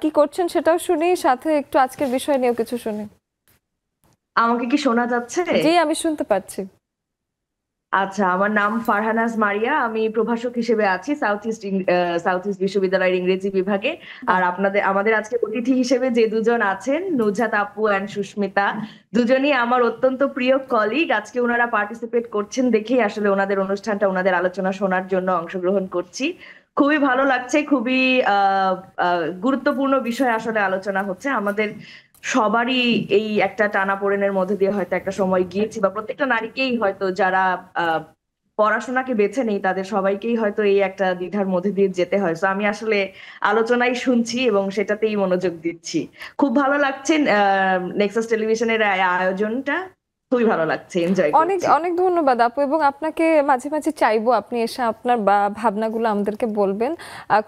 কি করছেন সেটাও শুনি, সাথে একটু আজকের বিষয় নিয়েও কিছু শুনি। আমাকে কি শোনা যাচ্ছে? জি, আমি শুনতে পাচ্ছি। আচ্ছা, আমার নাম ফারহানাজ মারিয়া, আমি প্রভাষক হিসেবে আছি সাউথ ইস্ট বিশ্ববিদ্যালয়ের ইংরেজি বিভাগে। আর আমাদের আজকে অতিথি হিসেবে যে দুজন আছেন, নুজহাত আপু এন্ড সুস্মিতা, দুজনই আমার অত্যন্ত প্রিয় কলিগ। আজকে ওনারা পার্টিসিপেট করছেন দেখেই আসলে ওনাদের অনুষ্ঠানটা, ওনাদের আলোচনা শোনার জন্য অংশগ্রহণ করছি। খুবই ভালো লাগছে, খুবই গুরুত্বপূর্ণ বিষয় আসলে আলোচনা হচ্ছে। আমাদের সবারই এই একটা টানাপোড়েনের মধ্যে দিয়ে হয়তো একটা সময় গিয়েছি, বা প্রত্যেকটা নারীকেই হয়তো, যারা পড়াশোনাকে বেছে নেই, তাদের সবাইকেই হয়তো এই একটা দ্বিধার মধ্যে দিয়ে যেতে হয়। তো আমি আসলে আলোচনাই শুনছি এবং সেটাতেই মনোযোগ দিচ্ছি। খুব ভালো লাগছে নেক্সাস টেলিভিশনের আয়োজনটা, খুবই ভালো লাগছে, এনজয় করছি। অনেক অনেক ধন্যবাদ আপু, এবং আপনাকে মাঝে মাঝে চাইবো আপনি এসে আপনার ভাবনাগুলো আমাদেরকে বলবেন।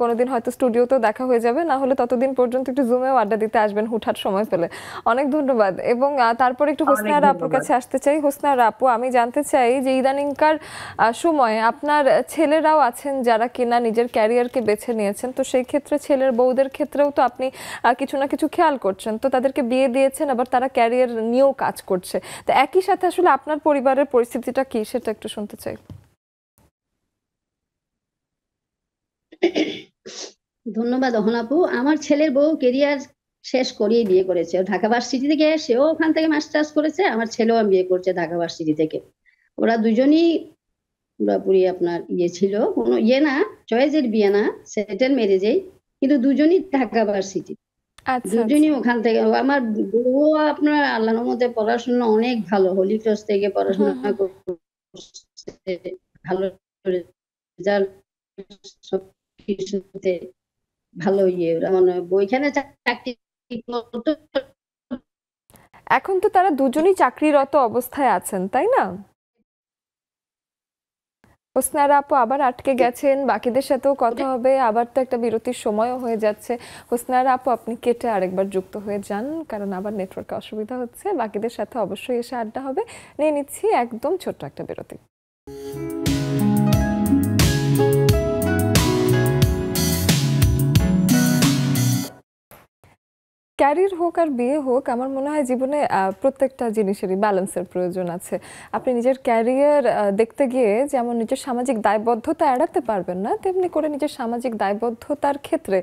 কোনোদিন হয়তো স্টুডিওতেও দেখা হয়ে যাবে, না হলে ততদিন পর্যন্ত একটু জুমেও আড্ডা দিতে আসবেন হুটহাট সময় পেলে। অনেক ধন্যবাদ। এবং তারপর একটু হোসনা আরা আপুর কাছে আসতে চাই। হোসনা আরা আপু, আমি জানতে চাই যে ইদানিংকার সময়ে আপনার ছেলেরাও আছেন যারা কিনা নিজের ক্যারিয়ারকে বেছে নিয়েছেন, তো সেই ক্ষেত্রে ছেলের বউদের ক্ষেত্রেও তো আপনি কিছু না কিছু খেয়াল করছেন, তো তাদেরকে বিয়ে দিয়েছেন, আবার তারা ক্যারিয়ার নিয়েও কাজ করছে। তো একই সাথে আসলে আপনার পরিবারের পরিস্থিতিটা কি, সেটা একটু শুনতে চাই। ধন্যবাদ অহন আপু। আমার ছেলের বউ কেরিয়ার শেষ করিয়ে বিয়ে করেছে ঢাকা ভার্সিটি থেকে, সেও ওখান থেকে মাস্টার্স করেছে, আমার ছেলেও বিয়ে করছে ঢাকা ভার্সিটি থেকে। ওরা দুজনই পুরোপুরি আপনার ছিল, কোনো না চয়েসের বিয়ে না, সেটেল ম্যারেজেই, কিন্তু দুজনই ঢাকা ভার্সিটি, দুজনই ওখান থেকে। আমার বউ আপনার আল্লাহর মধ্যে পড়াশোনা অনেক ভালো, হলি ক্রস থেকে পড়াশোনা করছে, ভালো রেজাল্ট, সবকিছুতে ভালো। মানে বইখানে চাকরি, এখন তো তারা দুজনই চাকরিরত অবস্থায় আছেন, তাই না? হোসনা আরা আপু আবার আটকে গেছেন, বাকিদের সাথেও কথা হবে, আবার তো একটা বিরতির সময়ও হয়ে যাচ্ছে। হোসনা আরা আপু আপনি কেটে আরেকবার যুক্ত হয়ে যান, কারণ আবার নেটওয়ার্কে অসুবিধা হচ্ছে। বাকিদের সাথে অবশ্যই এসে আড্ডা হবে। নিয়ে নিচ্ছি একদম ছোট্ট একটা বিরতি। ক্যারিয়ার হোক আর বিয়ে হোক, আমার মনে হয় জীবনে প্রত্যেকটা জিনিসেরই ব্যালেন্সের প্রয়োজন আছে। আপনি নিজের ক্যারিয়ার দেখতে গিয়ে যেমন নিজের সামাজিক দায়বদ্ধতা এড়াতে পারবেন না, তেমনি করে নিজের সামাজিক দায়বদ্ধতার ক্ষেত্রে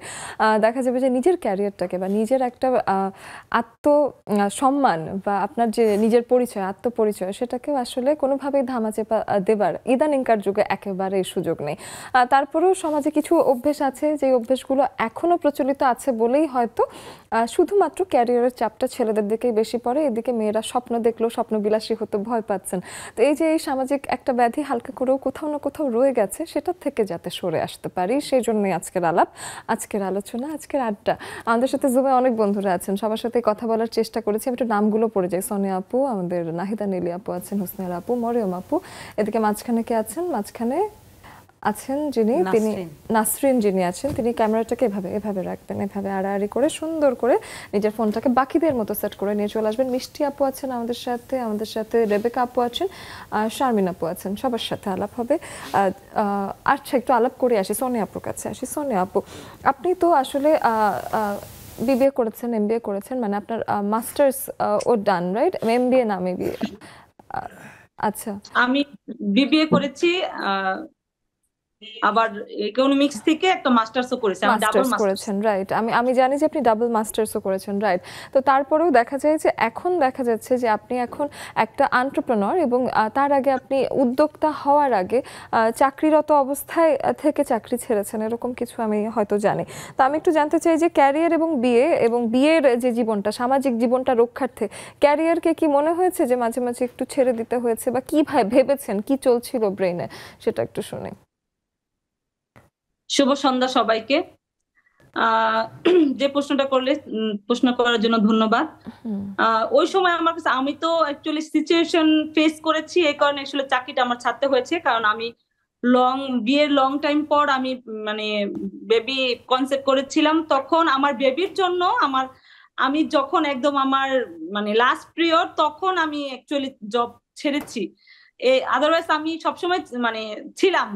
দেখা যাবে যে নিজের ক্যারিয়ারটাকে বা নিজের একটা আত্মসম্মান বা আপনার যে নিজের পরিচয়, আত্মপরিচয়, সেটাকেও আসলে কোনোভাবেই ধামাচাপা দেবার ইদানিংকার যুগে একেবারেই সুযোগ নেই। তারপরেও সমাজে কিছু অভ্যেস আছে, যে অভ্যেসগুলো এখনো প্রচলিত আছে বলেই হয়তো শুধুমাত্র ক্যারিয়ারের চাপটা ছেলেদের দিকেই বেশি পড়ে, এদিকে মেয়েরা স্বপ্ন দেখলেও স্বপ্নবিলাসী হতে ভয় পাচ্ছেন। তো এই যে এই সামাজিক একটা ব্যাধি হালকা করেও কোথাও না কোথাও রয়ে গেছে, সেটার থেকে যাতে সরে আসতে পারি, সেই জন্যই আজকের আলাপ, আজকের আলোচনা, আজকের আড্ডা। আমাদের সাথে জুমে অনেক বন্ধুরা আছেন, সবার সাথে কথা বলার চেষ্টা করেছি। আমি একটু নামগুলো পড়ে যাই। সোনিয়া আপু, আমাদের নাহিদা নীলি আপু আছেন, হুসনাইরা আপু, মরিয়ম আপু, এদিকে মাঝখানে কে আছেন? মাঝখানে আছেন যিনি, তিনি নাসরিন যিনি আছেন, তিনি ক্যামেরাটাকে এভাবে এভাবে রাখবেন, এভাবে আড়াআড়ি করে সুন্দর করে নিজের ফোনটাকে বাকিদের মতো সেট করে নিয়ে চলে আসবেন। মিষ্টি আপু আছেন আমাদের সাথে রেবেকা আপু আছেন, শারমিন আপু আছেন, সবার সাথে আলাপ হবে। আচ্ছা, একটু আলাপ করে আসি, সোনিয়া আপুর কাছে আসি। সোনিয়া আপু, আপনি তো আসলে বিবিএ করেছেন, এমবিএ করেছেন, মানে আপনার মাস্টার্স ও ডান, রাইট? এমবিএ না মেবি? আচ্ছা, আমি বিবিএ করেছি, আবার ইকোনমিক্স থেকে একটা মাস্টার্সও করেছি। আমি ডাবল মাস্টার্স করেছেন, রাইট? আমি জানি যে আপনি ডাবল মাস্টার্সও করেছেন, রাইট? তো তারপরেও দেখা যায় যে এখন দেখা যাচ্ছে যে আপনি এখন একটা এন্টারপ্রেনার, এবং তার আগে আপনি উদ্যোক্তা হওয়ার আগে চাকরিরত অবস্থায় থেকে চাকরি ছেড়েছেন, এরকম কিছু আমি হয়তো জানি। তো আমি একটু জানতে চাই যে ক্যারিয়ার এবং বিয়ে, এবং বিয়ের যে জীবনটা, সামাজিক জীবনটা রক্ষার্থে ক্যারিয়ারকে কি মনে হয়েছে যে মাঝে মাঝে একটু ছেড়ে দিতে হয়েছে, বা কি ভেবেছেন, কি চলছিল ব্রেইনে, সেটা একটু শুনে। শুভ সন্ধ্যা সবাইকে। যে প্রশ্নটা করলে, প্রশ্ন করার জন্য ধন্যবাদ। ওই সময় আমার কাছে, আমি তো অ্যাকচুয়ালি সিচুয়েশন ফেস করেছি, এই কারণে আসলে চাকরিটা আমার ছাড়তে হয়েছে। কারণ আমি বিয়ের লং টাইম পর আমি মানে বেবি কনসেপ্ট করেছিলাম। তখন আমার বেবির জন্য আমি যখন একদম আমার মানে লাস্ট পিরিয়ড, তখন আমি অ্যাকচুয়ালি জব ছেড়েছি। আদারওয়াইজ আমি সবসময় মানে ছিলাম,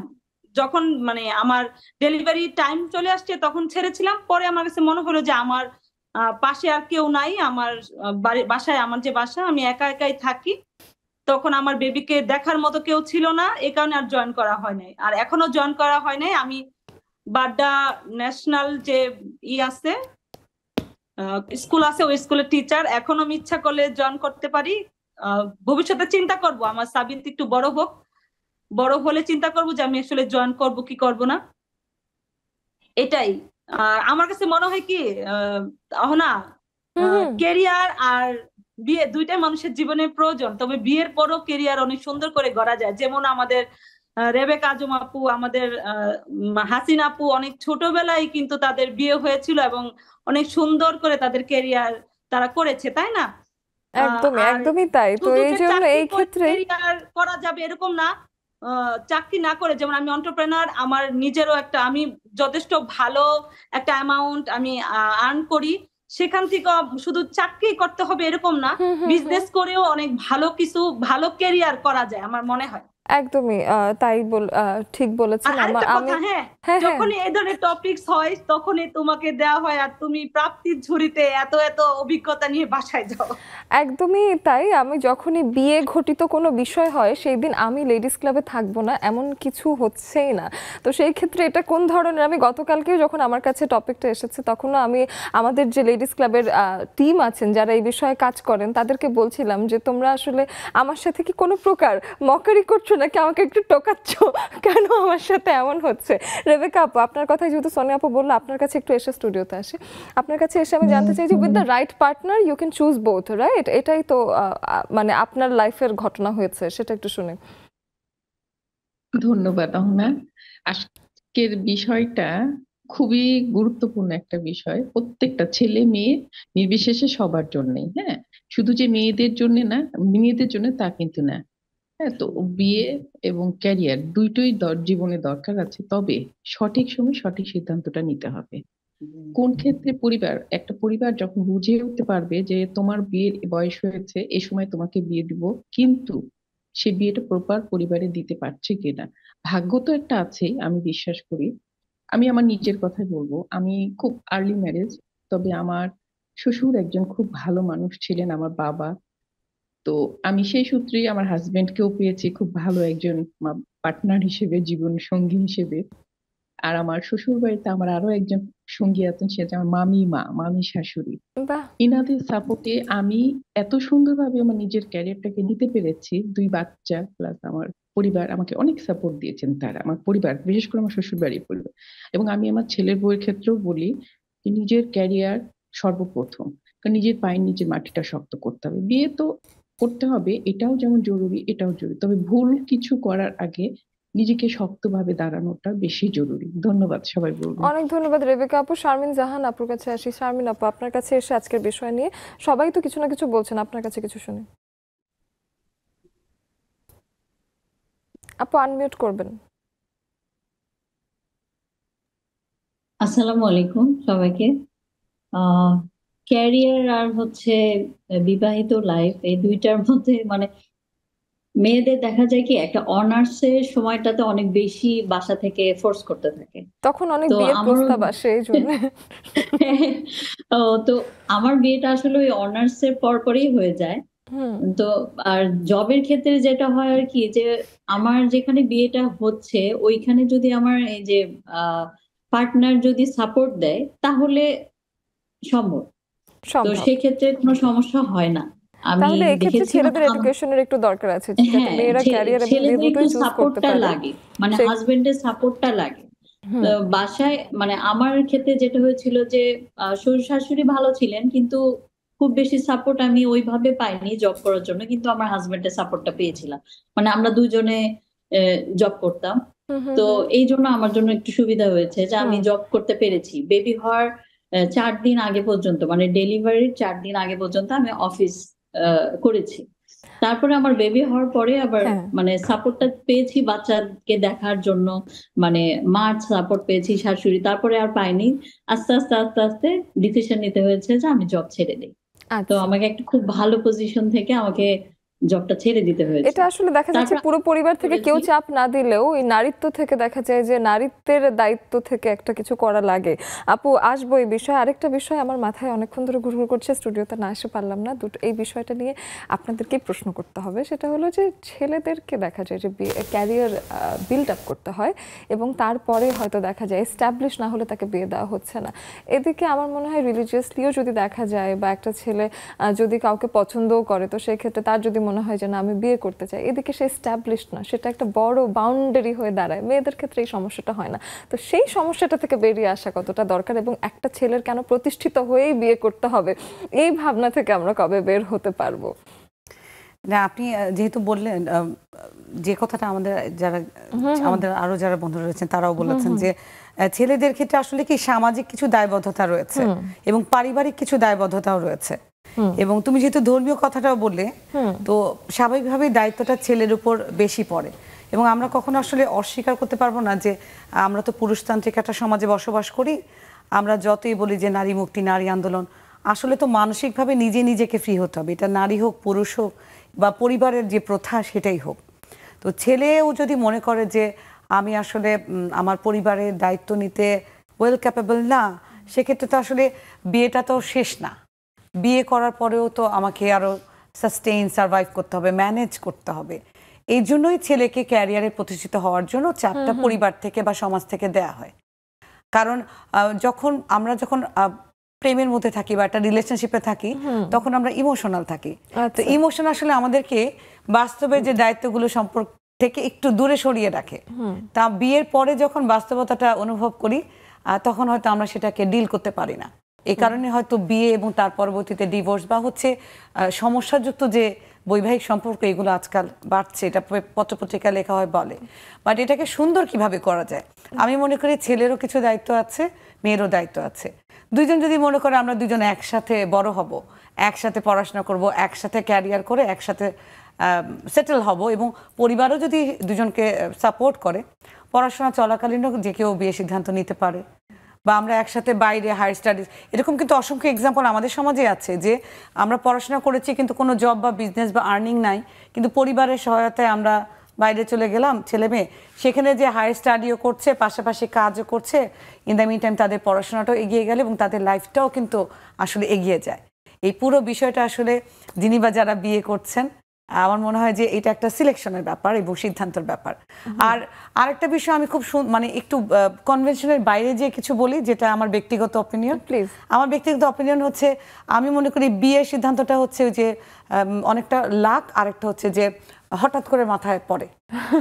যখন মানে আমার ডেলিভারি টাইম চলে আসছে তখন ছেড়েছিলাম। পরে আমার কাছে মনে হলো যে আমার পাশে আর কেউ নাই, আমার বাসায়, আমার যে বাসা, আমি একা একাই থাকি, তখন আমার বেবিকে দেখার মতো কেউ ছিল না, এই কারণে আর জয়েন করা হয় নাই। আর এখনো জয়েন করা হয় নাই। আমি বাড্ডা ন্যাশনাল যে আছে স্কুল আছে, ওই স্কুলের টিচার। এখন আমি ইচ্ছা করলে জয়েন করতে পারি। ভবিষ্যতে চিন্তা করব, আমার সাবিন একটু বড় হোক, বড় হলে চিন্তা করবো যে আমি আসলে জয়েন করব কি করব না। এটাই আমার কাছে মনে হয় কি, না, কেরিয়ার আর বিয়ে দুইটাই মানুষের জীবনে প্রয়োজন, তবে বিয়ের পরও কেরিয়ার অনেক সুন্দর করে গড়া যায়। যেমন আমাদের রেবেকা আজম আপু, আমাদের হাসিন আপু অনেক ছোটবেলায় কিন্তু তাদের বিয়ে হয়েছিল, এবং অনেক সুন্দর করে তাদের কেরিয়ার তারা করেছে, তাই না? একদমই তাই। তো এই জন্য এই ক্ষেত্রে কেরিয়ার করা যাবে এরকম না, চাকরি না করে। যেমন আমি এন্টারপ্রেনার, আমার নিজেরও একটা, আমি যথেষ্ট ভালো একটা অ্যামাউন্ট আমি আর্ন করি, সেখান থেকে শুধু চাকরি করতে হবে এরকম না, বিজনেস করেও অনেক ভালো কেরিয়ার করা যায় আমার মনে হয়। একদমই তাই ঠিক বলেছেন। যখনই এই ধরনের টপিকস হয় তখনই তোমাকে দেওয়া হয়, আর তুমি প্রাপ্তির ঝুড়িতে এত এত অভিজ্ঞতা নিয়ে বাসায় যাও। একদমই তাই। আমি যখনই বিয়ে ঘটিত কোনো বিষয় হয়, সেই দিন আমি লেডিস ক্লাবে থাকবো না এমন কিছু হচ্ছেই না। তো সেই ক্ষেত্রে এটা কোন ধরনের, আমি গতকালকেও যখন আমার কাছে টপিকটা এসেছে, তখনও আমি আমাদের যে লেডিস ক্লাবের টিম আছেন যারা এই বিষয়ে কাজ করেন, তাদেরকে বলছিলাম যে তোমরা আসলে আমার সাথে কি কোনো প্রকার মকারি করছো নাকি আমাকে একটু টোকাচ্ছ, কেন আমার সাথে এমন হচ্ছে? রেবেকা আপু, আপনার কথাই যেহেতু সোনিয়া আপু বললো, আপনার কাছে একটু এসে স্টুডিওতে আসি। আপনার কাছে এসে আমি জানতে চাই যে with the right partner you can choose both, right? এটাই তো মানে আপনার লাইফের ঘটনা হয়েছে, সেটা একটু শুনে। ধন্যবাদ অহনা। আজকের বিষয়টা খুবই গুরুত্বপূর্ণ একটা বিষয়, প্রত্যেকটা ছেলে মেয়ে নির্বিশেষে সবার জন্যই। হ্যাঁ, শুধু যে মেয়েদের জন্য না, মেয়েদের জন্য তা কিন্তু না। হ্যাঁ, তো বিয়ে এবং ক্যারিয়ার দুইটোই জীবনে দরকার আছে, তবে সঠিক সময় সঠিক সিদ্ধান্তটা নিতে হবে। কোন ক্ষেত্রে একটা পরিবার যখন বুঝে উঠতে পারবে যে তোমার বিয়ের বয়স হয়েছে, এই সময় তোমাকে বিয়ে দিব, কিন্তু সে বিয়েটা প্রপার পরিবারে দিতে পারছে কিনা। ভাগ্য তো একটা আছেই, আমি বিশ্বাস করি। আমি আমার নিজের কথাই বলবো, আমি খুব আর্লি ম্যারেজ, তবে আমার শ্বশুর একজন খুব ভালো মানুষ ছিলেন, আমার বাবা। তো আমি সেই সূত্রেই আমার হাজবেন্ডকেও পেয়েছি খুব ভালো একজন পার্টনার হিসেবে, জীবন সঙ্গী হিসেবে। আর আমার শ্বশুর বাড়িতে আমার আরো একজন সঙ্গী আছেন, সে হচ্ছে আমার মামি শাশুড়ি। বাহ। ইনাদের সাপোর্টে আমি এত সুন্দরভাবে আমার নিজের ক্যারিয়ারটাকে নিতে পেরেছি। 2 বাচ্চা প্লাস আমার পরিবার আমাকে অনেক সাপোর্ট দিয়েছেন তারা, আমার পরিবার, বিশেষ করে আমার শ্বশুর বাড়ির পরিবার। এবং আমি আমার ছেলের বউয়ের ক্ষেত্রেও বলি যে নিজের ক্যারিয়ার সর্বপ্রথম, কারণ নিজের পায়ের নিচে মাটিটা শক্ত করতে হবে। বিয়ে তো করতে হবে, এটাও যেমন জরুরি, এটাও জরুরি, তবে ভুল কিছু করার আগে নিজেকে শক্তভাবে দাঁড়ানোটা বেশি জরুরি। ধন্যবাদ, সবাই বলবেন। অনেক ধন্যবাদ রেবেকা আপু। শারমিন জাহান আপুর কাছে আসি। শারমিন আপু, আপনার কাছে এসে আজকের বিষয় নিয়ে সবাই তো কিছু না কিছু বলছেন, আপনার কাছে কিছু শুনে। আপু আনমিউট করবেন। আসসালামু আলাইকুম সবাইকে। ক্যারিয়ার আর হচ্ছে বিবাহিত লাইফ, এই দুইটার মধ্যে মানে মেয়েদের দেখা যায় কি একটা অনার্সের সময়টাতে অনেক বেশি বাসা থেকে ফোর্স করতে থাকে, তখন অনেক তো বিয়ের আমার প্রস্তাব আসে এই জন্য। তো আমার বিয়েটা আসলে ওই অনার্সের পরপরই হয়ে যায়। তো আর জবের ক্ষেত্রে যেটা হয় আর কি, যে আমার যেখানে বিয়েটা হচ্ছে ওইখানে যদি আমার এই যে পার্টনার যদি সাপোর্ট দেয় তাহলে সম্ভব, তো সেক্ষেত্রে কোনো সমস্যা হয় না। আমি তাহলে এই ক্ষেত্রে দেখেছি ছেলেদের এডুকেশনের একটু দরকার আছে, যাতে মেয়েরা ক্যারিয়ার এবং বিয়ে ছেলেদের একটু দুটোই চুজ করতে সাপোর্টটা পারে। লাগে, মানে হাজবেন্ডের সাপোর্টটা লাগে। তো বাসায় মানে আমার ক্ষেত্রে যেটা হয়েছিল যে শ্বশুর শাশুড়ি ভালো ছিলেন, কিন্তু খুব বেশি সাপোর্ট আমি ওইভাবে পাইনি জব করার জন্য, কিন্তু আমার হাজবেন্ডের সাপোর্টটা পেয়েছিলাম। মানে আমরা দুজনে জব করতাম, তো এই জন্য আমার জন্য একটু সুবিধা হয়েছে যে আমি জব করতে পেরেছি। বেবি হওয়ার 4 দিন আগে পর্যন্ত, মানে ডেলিভারির 4 দিন আগে পর্যন্ত আমি অফিস করেছি। তারপরে আমার বেবি হওয়ার পরে আবার মানে সাপোর্টটা পেয়েছি বাচ্চাকে দেখার জন্য, মানে মার সাপোর্ট পেয়েছি, শাশুড়ি, তারপরে আর পাইনি। আস্তে আস্তে আস্তে আস্তে ডিসিশন নিতে হয়েছে যে আমি জব ছেড়ে দিই। তো আমাকে একটা খুব ভালো পজিশন থেকে আমাকে জবটা ছেড়ে দিতে হয়েছে। এটা আসলে দেখা যাচ্ছে পুরো পরিবার থেকে কেউ চাপ না দিলেও এই নারীত্ব থেকে দেখা যায় যে নারীত্বের দায়িত্ব থেকে একটা কিছু করা লাগে। আপু আসবো এই বিষয়ে। আরেকটা বিষয় আমার মাথায় অনেকক্ষণ ধরে ঘুরঘুর করছে, স্টুডিওতে না এসে পারলাম না, এই বিষয়টা নিয়ে আপনাদেরকে প্রশ্ন করতে হবে। সেটা হলো যে ছেলেদেরকে দেখা যায় যে ক্যারিয়ার বিল্ড আপ করতে হয় এবং তারপরে হয়তো দেখা যায় এস্টাবলিশ না হলে তাকে বিয়ে দেওয়া হচ্ছে না। এদিকে আমার মনে হয় রিলিজিয়াসলিও যদি দেখা যায় বা একটা ছেলে যদি কাউকে পছন্দও করে, তো সেই ক্ষেত্রে তার যদি মনে হয় যে না আমি বিয়ে করতে চাই, এদিকে সে এস্টাবলিশড না, সেটা একটা বড় বাউন্ডারি হয়ে দাঁড়ায়। মেয়েদের ক্ষেত্রে এই সমস্যাটা হয় না। তো সেই সমস্যাটা থেকে বেরিয়ে আসা কতটা দরকার এবং একটা ছেলের কেন প্রতিষ্ঠিত হয়েই বিয়ে করতে হবে, এই ভাবনা থেকে আমরা কবে বের হতে পারবো? না, আপনি যেহেতু বললেন যে কথাটা, আমাদের আরো যারা বন্ধুরা রয়েছেন তারাও বলেছেন যে ছেলেদের ক্ষেত্রে আসলে কি সামাজিক কিছু দায়বদ্ধতা রয়েছে এবং পারিবারিক কিছু দায়বদ্ধতাও রয়েছে। এবং তুমি যেহেতু ধর্মীয় কথাটাও বললে, তো স্বাভাবিকভাবেই দায়িত্বটা ছেলের উপর বেশি পড়ে। এবং আমরা কখনো আসলে অস্বীকার করতে পারবো না যে আমরা তো পুরুষতান্ত্রিক একটা সমাজে বসবাস করি। আমরা যতই বলি যে নারী মুক্তি, নারী আন্দোলন, আসলে তো মানসিকভাবে নিজেকে ফ্রি হতে হবে। এটা নারী হোক, পুরুষ হোক, বা পরিবারের যে প্রথা সেটাই হোক। তো ছেলেও যদি মনে করে যে আমি আসলে আমার পরিবারের দায়িত্ব নিতে ওয়েল ক্যাপেবল না, সেক্ষেত্রে তো আসলে বিয়েটা তো শেষ না। বিয়ে করার পরেও তো আমাকে আরো সার্ভাইভ করতে হবে, ম্যানেজ করতে হবে। এই জন্যই ছেলেকে ক্যারিয়ারে প্রতিষ্ঠিত হওয়ার জন্য চাপটা পরিবার থেকে বা সমাজ থেকে দেয়া হয়। কারণ আমরা যখন প্রেমের মধ্যে থাকি বা একটা রিলেশনশিপে থাকি, তখন আমরা ইমোশনাল থাকি। তো ইমোশন আসলে আমাদেরকে বাস্তবের যে দায়িত্বগুলো সম্পর্ক থেকে একটু দূরে সরিয়ে রাখে। তা বিয়ের পরে যখন বাস্তবতাটা অনুভব করি, তখন হয়তো আমরা সেটাকে ডিল করতে পারি না। এই কারণে হয়তো বিয়ে এবং তার পরবর্তীতে ডিভোর্স বা হচ্ছে সমস্যাযুক্ত যে বৈবাহিক সম্পর্ক, এগুলো আজকাল বাড়ছে। এটা পত্রপত্রিকায় লেখা হয়, বলে। বাট এটাকে সুন্দর কিভাবে করা যায়, আমি মনে করি ছেলেরও কিছু দায়িত্ব আছে, মেয়েরও দায়িত্ব আছে। দুইজন যদি মনে করে আমরা দুজন একসাথে বড় হব, একসাথে পড়াশোনা করব, একসাথে ক্যারিয়ার করে একসাথে সেটেল হব, এবং পরিবারও যদি দুজনকে সাপোর্ট করে, পড়াশোনা চলাকালীনও যে কেউ বিয়ে সিদ্ধান্ত নিতে পারে। বা আমরা একসাথে বাইরে হায়ার স্টাডিজ, এরকম কিন্তু অসংখ্য এক্সাম্পল আমাদের সমাজে আছে যে আমরা পড়াশোনা করেছি কিন্তু কোনো জব বা বিজনেস বা আর্নিং নাই, কিন্তু পরিবারের সহায়তায় আমরা বাইরে চলে গেলাম ছেলে মেয়ে, সেখানে যে হায়ার স্টাডিও করছে, পাশাপাশি কাজও করছে, ইন দ্য মিন টাইম তাদের পড়াশোনাটাও এগিয়ে গেলে এবং তাদের লাইফটাও কিন্তু আসলে এগিয়ে যায়। এই পুরো বিষয়টা আসলে যিনি বা যারা বিয়ে করছেন, আমার মনে হয় যে এটা একটা সিলেকশনের ব্যাপার এবং সিদ্ধান্তের ব্যাপার। আর আরেকটা বিষয় আমি খুব মানে একটু কনভেনশনের বাইরে যে কিছু বলি, যেটা আমার ব্যক্তিগত অপিনিয়ন। প্লিজ। আমার ব্যক্তিগত অপিনিয়ন হচ্ছে, আমি মনে করি বিয়ের সিদ্ধান্তটা হচ্ছে যে অনেকটা লাক, আরেকটা হচ্ছে যে হঠাৎ করে মাথায় পড়ে,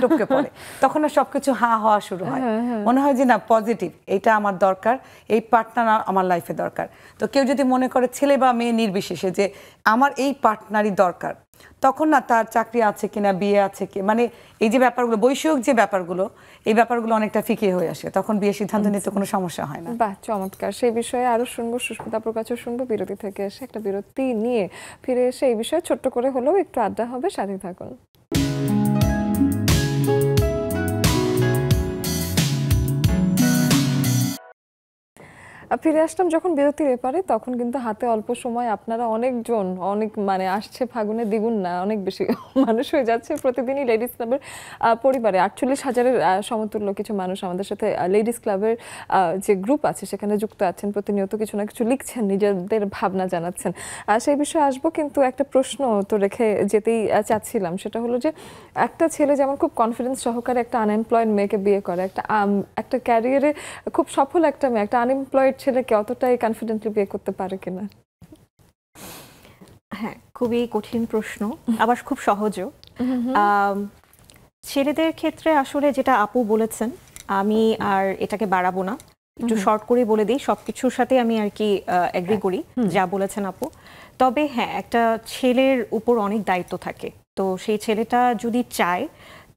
টপকে পড়ে, তখন না সবকিছু হওয়া শুরু হয়। মনে হয় যে না, পজিটিভ, এটা আমার দরকার, এই পার্টনার আমার লাইফে দরকার। তো কেউ যদি মনে করে ছেলে বা মেয়ে নির্বিশেষে যে আমার এই পার্টনারই দরকার, তখন না তার চাকরি আছে কিনা, বিয়ে আছে কি, মানে এই যে ব্যাপারগুলো, বৈষয়িক যে ব্যাপারগুলো, এই ব্যাপারগুলো অনেকটা ফিকে হয়ে আসে, তখন বিয়ে সিদ্ধান্ত নিতে কোনো সমস্যা হয় না। বাহ, চমৎকার। সেই বিষয়ে আরো শুনবো, সুস্মিতাপুর কাছেও শুনবো। বিরতি থেকে এসে, একটা বিরতি নিয়ে ফিরে এসে এই বিষয়ে ছোট্ট করে হলেও একটু আড্ডা হবে, সাথে থাকুন। ফিরে আসলাম যখন বিরতির এপারে, তখন কিন্তু হাতে অল্প সময়। আপনারা অনেকজন, অনেক মানে আসছে ফাগুনে দ্বিগুণ না, অনেক বেশি মানুষ হয়ে যাচ্ছে প্রতিদিনই লেডিস ক্লাবের পরিবারে। 48,000-এর সমতুল্য কিছু মানুষ আমাদের সাথে লেডিস ক্লাবের যে গ্রুপ আছে সেখানে যুক্ত আছেন, প্রতিনিয়ত কিছু না কিছু লিখছেন, নিজেদের ভাবনা জানাচ্ছেন। সেই বিষয়ে আসবো, কিন্তু একটা প্রশ্ন তো রেখে যেতেই চাচ্ছিলাম। সেটা হলো যে একটা ছেলে যেমন খুব কনফিডেন্স সহকারে একটা আনএমপ্লয়েড মেয়েকে বিয়ে করে, একটা ক্যারিয়ারে খুব সফল একটা মেয়ে একটা আনএমপ্লয়েড ছেলেকে অতটাই কনফিডেন্টলি বিয়ে করতে পারে কিনা? হ্যাঁ, খুবই কঠিন প্রশ্ন, আবার খুব সহজও। ছেলেদের ক্ষেত্রে আসলে যেটা আপু বলেছেন, আমি আর এটাকে বাড়াবো না, একটু শর্ট করে বলে দিই। সবকিছুর সাথে আমি আর কি এগ্রি করি যা বলেছেন আপু। তবে হ্যাঁ, একটা ছেলের উপর অনেক দায়িত্ব থাকে, তো সেই ছেলেটা যদি চায়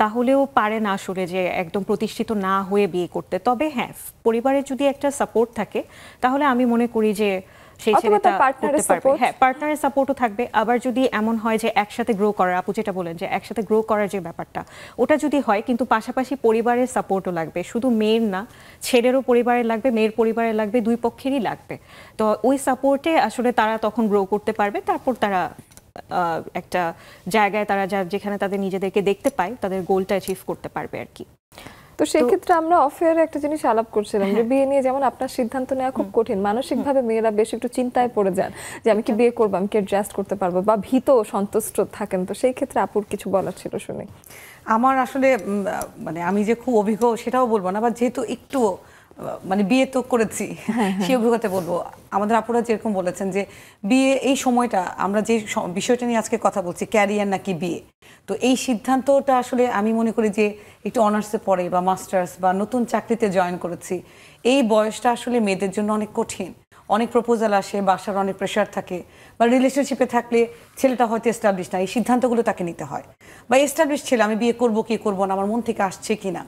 তাহলেও পারে না আসলে যে একদম প্রতিষ্ঠিত না হয়ে বিয়ে করতে। তবে হ্যাঁ, পরিবারের যদি একটা সাপোর্ট থাকে তাহলে আমি মনে করি যে সেই ছেলেটা করতে পারবে। হ্যাঁ, পার্টনারের সাপোর্টও থাকবে। আবার যদি এমন হয় যে একসাথে গ্রো করার, আপু যেটা বলেন যে একসাথে গ্রো করার যে ব্যাপারটা, ওটা যদি হয়, কিন্তু পাশাপাশি পরিবারের সাপোর্টও লাগবে, শুধু মেয়ের না, ছেলেরও পরিবারের লাগবে, মেয়ের পরিবারের লাগবে, দুই পক্ষেরই লাগবে। তো ওই সাপোর্টে আসলে তারা তখন গ্রো করতে পারবে। তারপর তারা একটা জায়গায় তারা যেখানে তাদের নিজেদেরকে দেখতে পায়, তাদের গোলটা অ্যাচিভ করতে পারবে আর কি। তো সেই ক্ষেত্রে আমরা অফেয়ারে একটা জিনিস আলাপ করছিলাম যে বিয়ে নিয়ে যেমন আপনার সিদ্ধান্ত নেওয়া খুব কঠিন, মানসিকভাবে মেয়েরা বেশ একটু চিন্তায় পড়ে যান যে আমি কি বিয়ে করবো, আমি কি অ্যাডজাস্ট করতে পারবো, বা ভীত সন্তুষ্ট থাকেন। তো সেই ক্ষেত্রে আপুর কিছু বলার ছিল, শুনি। আমার আসলে মানে আমি যে খুব অভিজ্ঞ সেটাও বলবো না, বা যেহেতু একটু মানে বিয়ে তো করেছি সেই অভিজ্ঞতা বলবো। আমাদের আপুরা যেরকম বলেছেন যে বিয়ে এই সময়টা, আমরা যে বিষয়টা নিয়ে আজকে কথা বলছি, ক্যারিয়ার নাকি বিয়ে, তো এই সিদ্ধান্তটা আসলে আমি মনে করি যে একটু অনার্সে পড়ে বা মাস্টার্স বা নতুন চাকরিতে জয়েন করেছি, এই বয়সটা আসলে মেয়েদের জন্য অনেক কঠিন। অনেক প্রপোজাল আসে, বাসার অনেক প্রেশার থাকে, বা রিলেশনশিপে থাকলে ছেলেটা হয়তো এস্টাবলিশ না, এই সিদ্ধান্তগুলো তাকে নিতে হয়। বা এস্টাবলিশ ছেলে, আমি বিয়ে করবো কি করবো না, আমার মন থেকে আসছে কি না।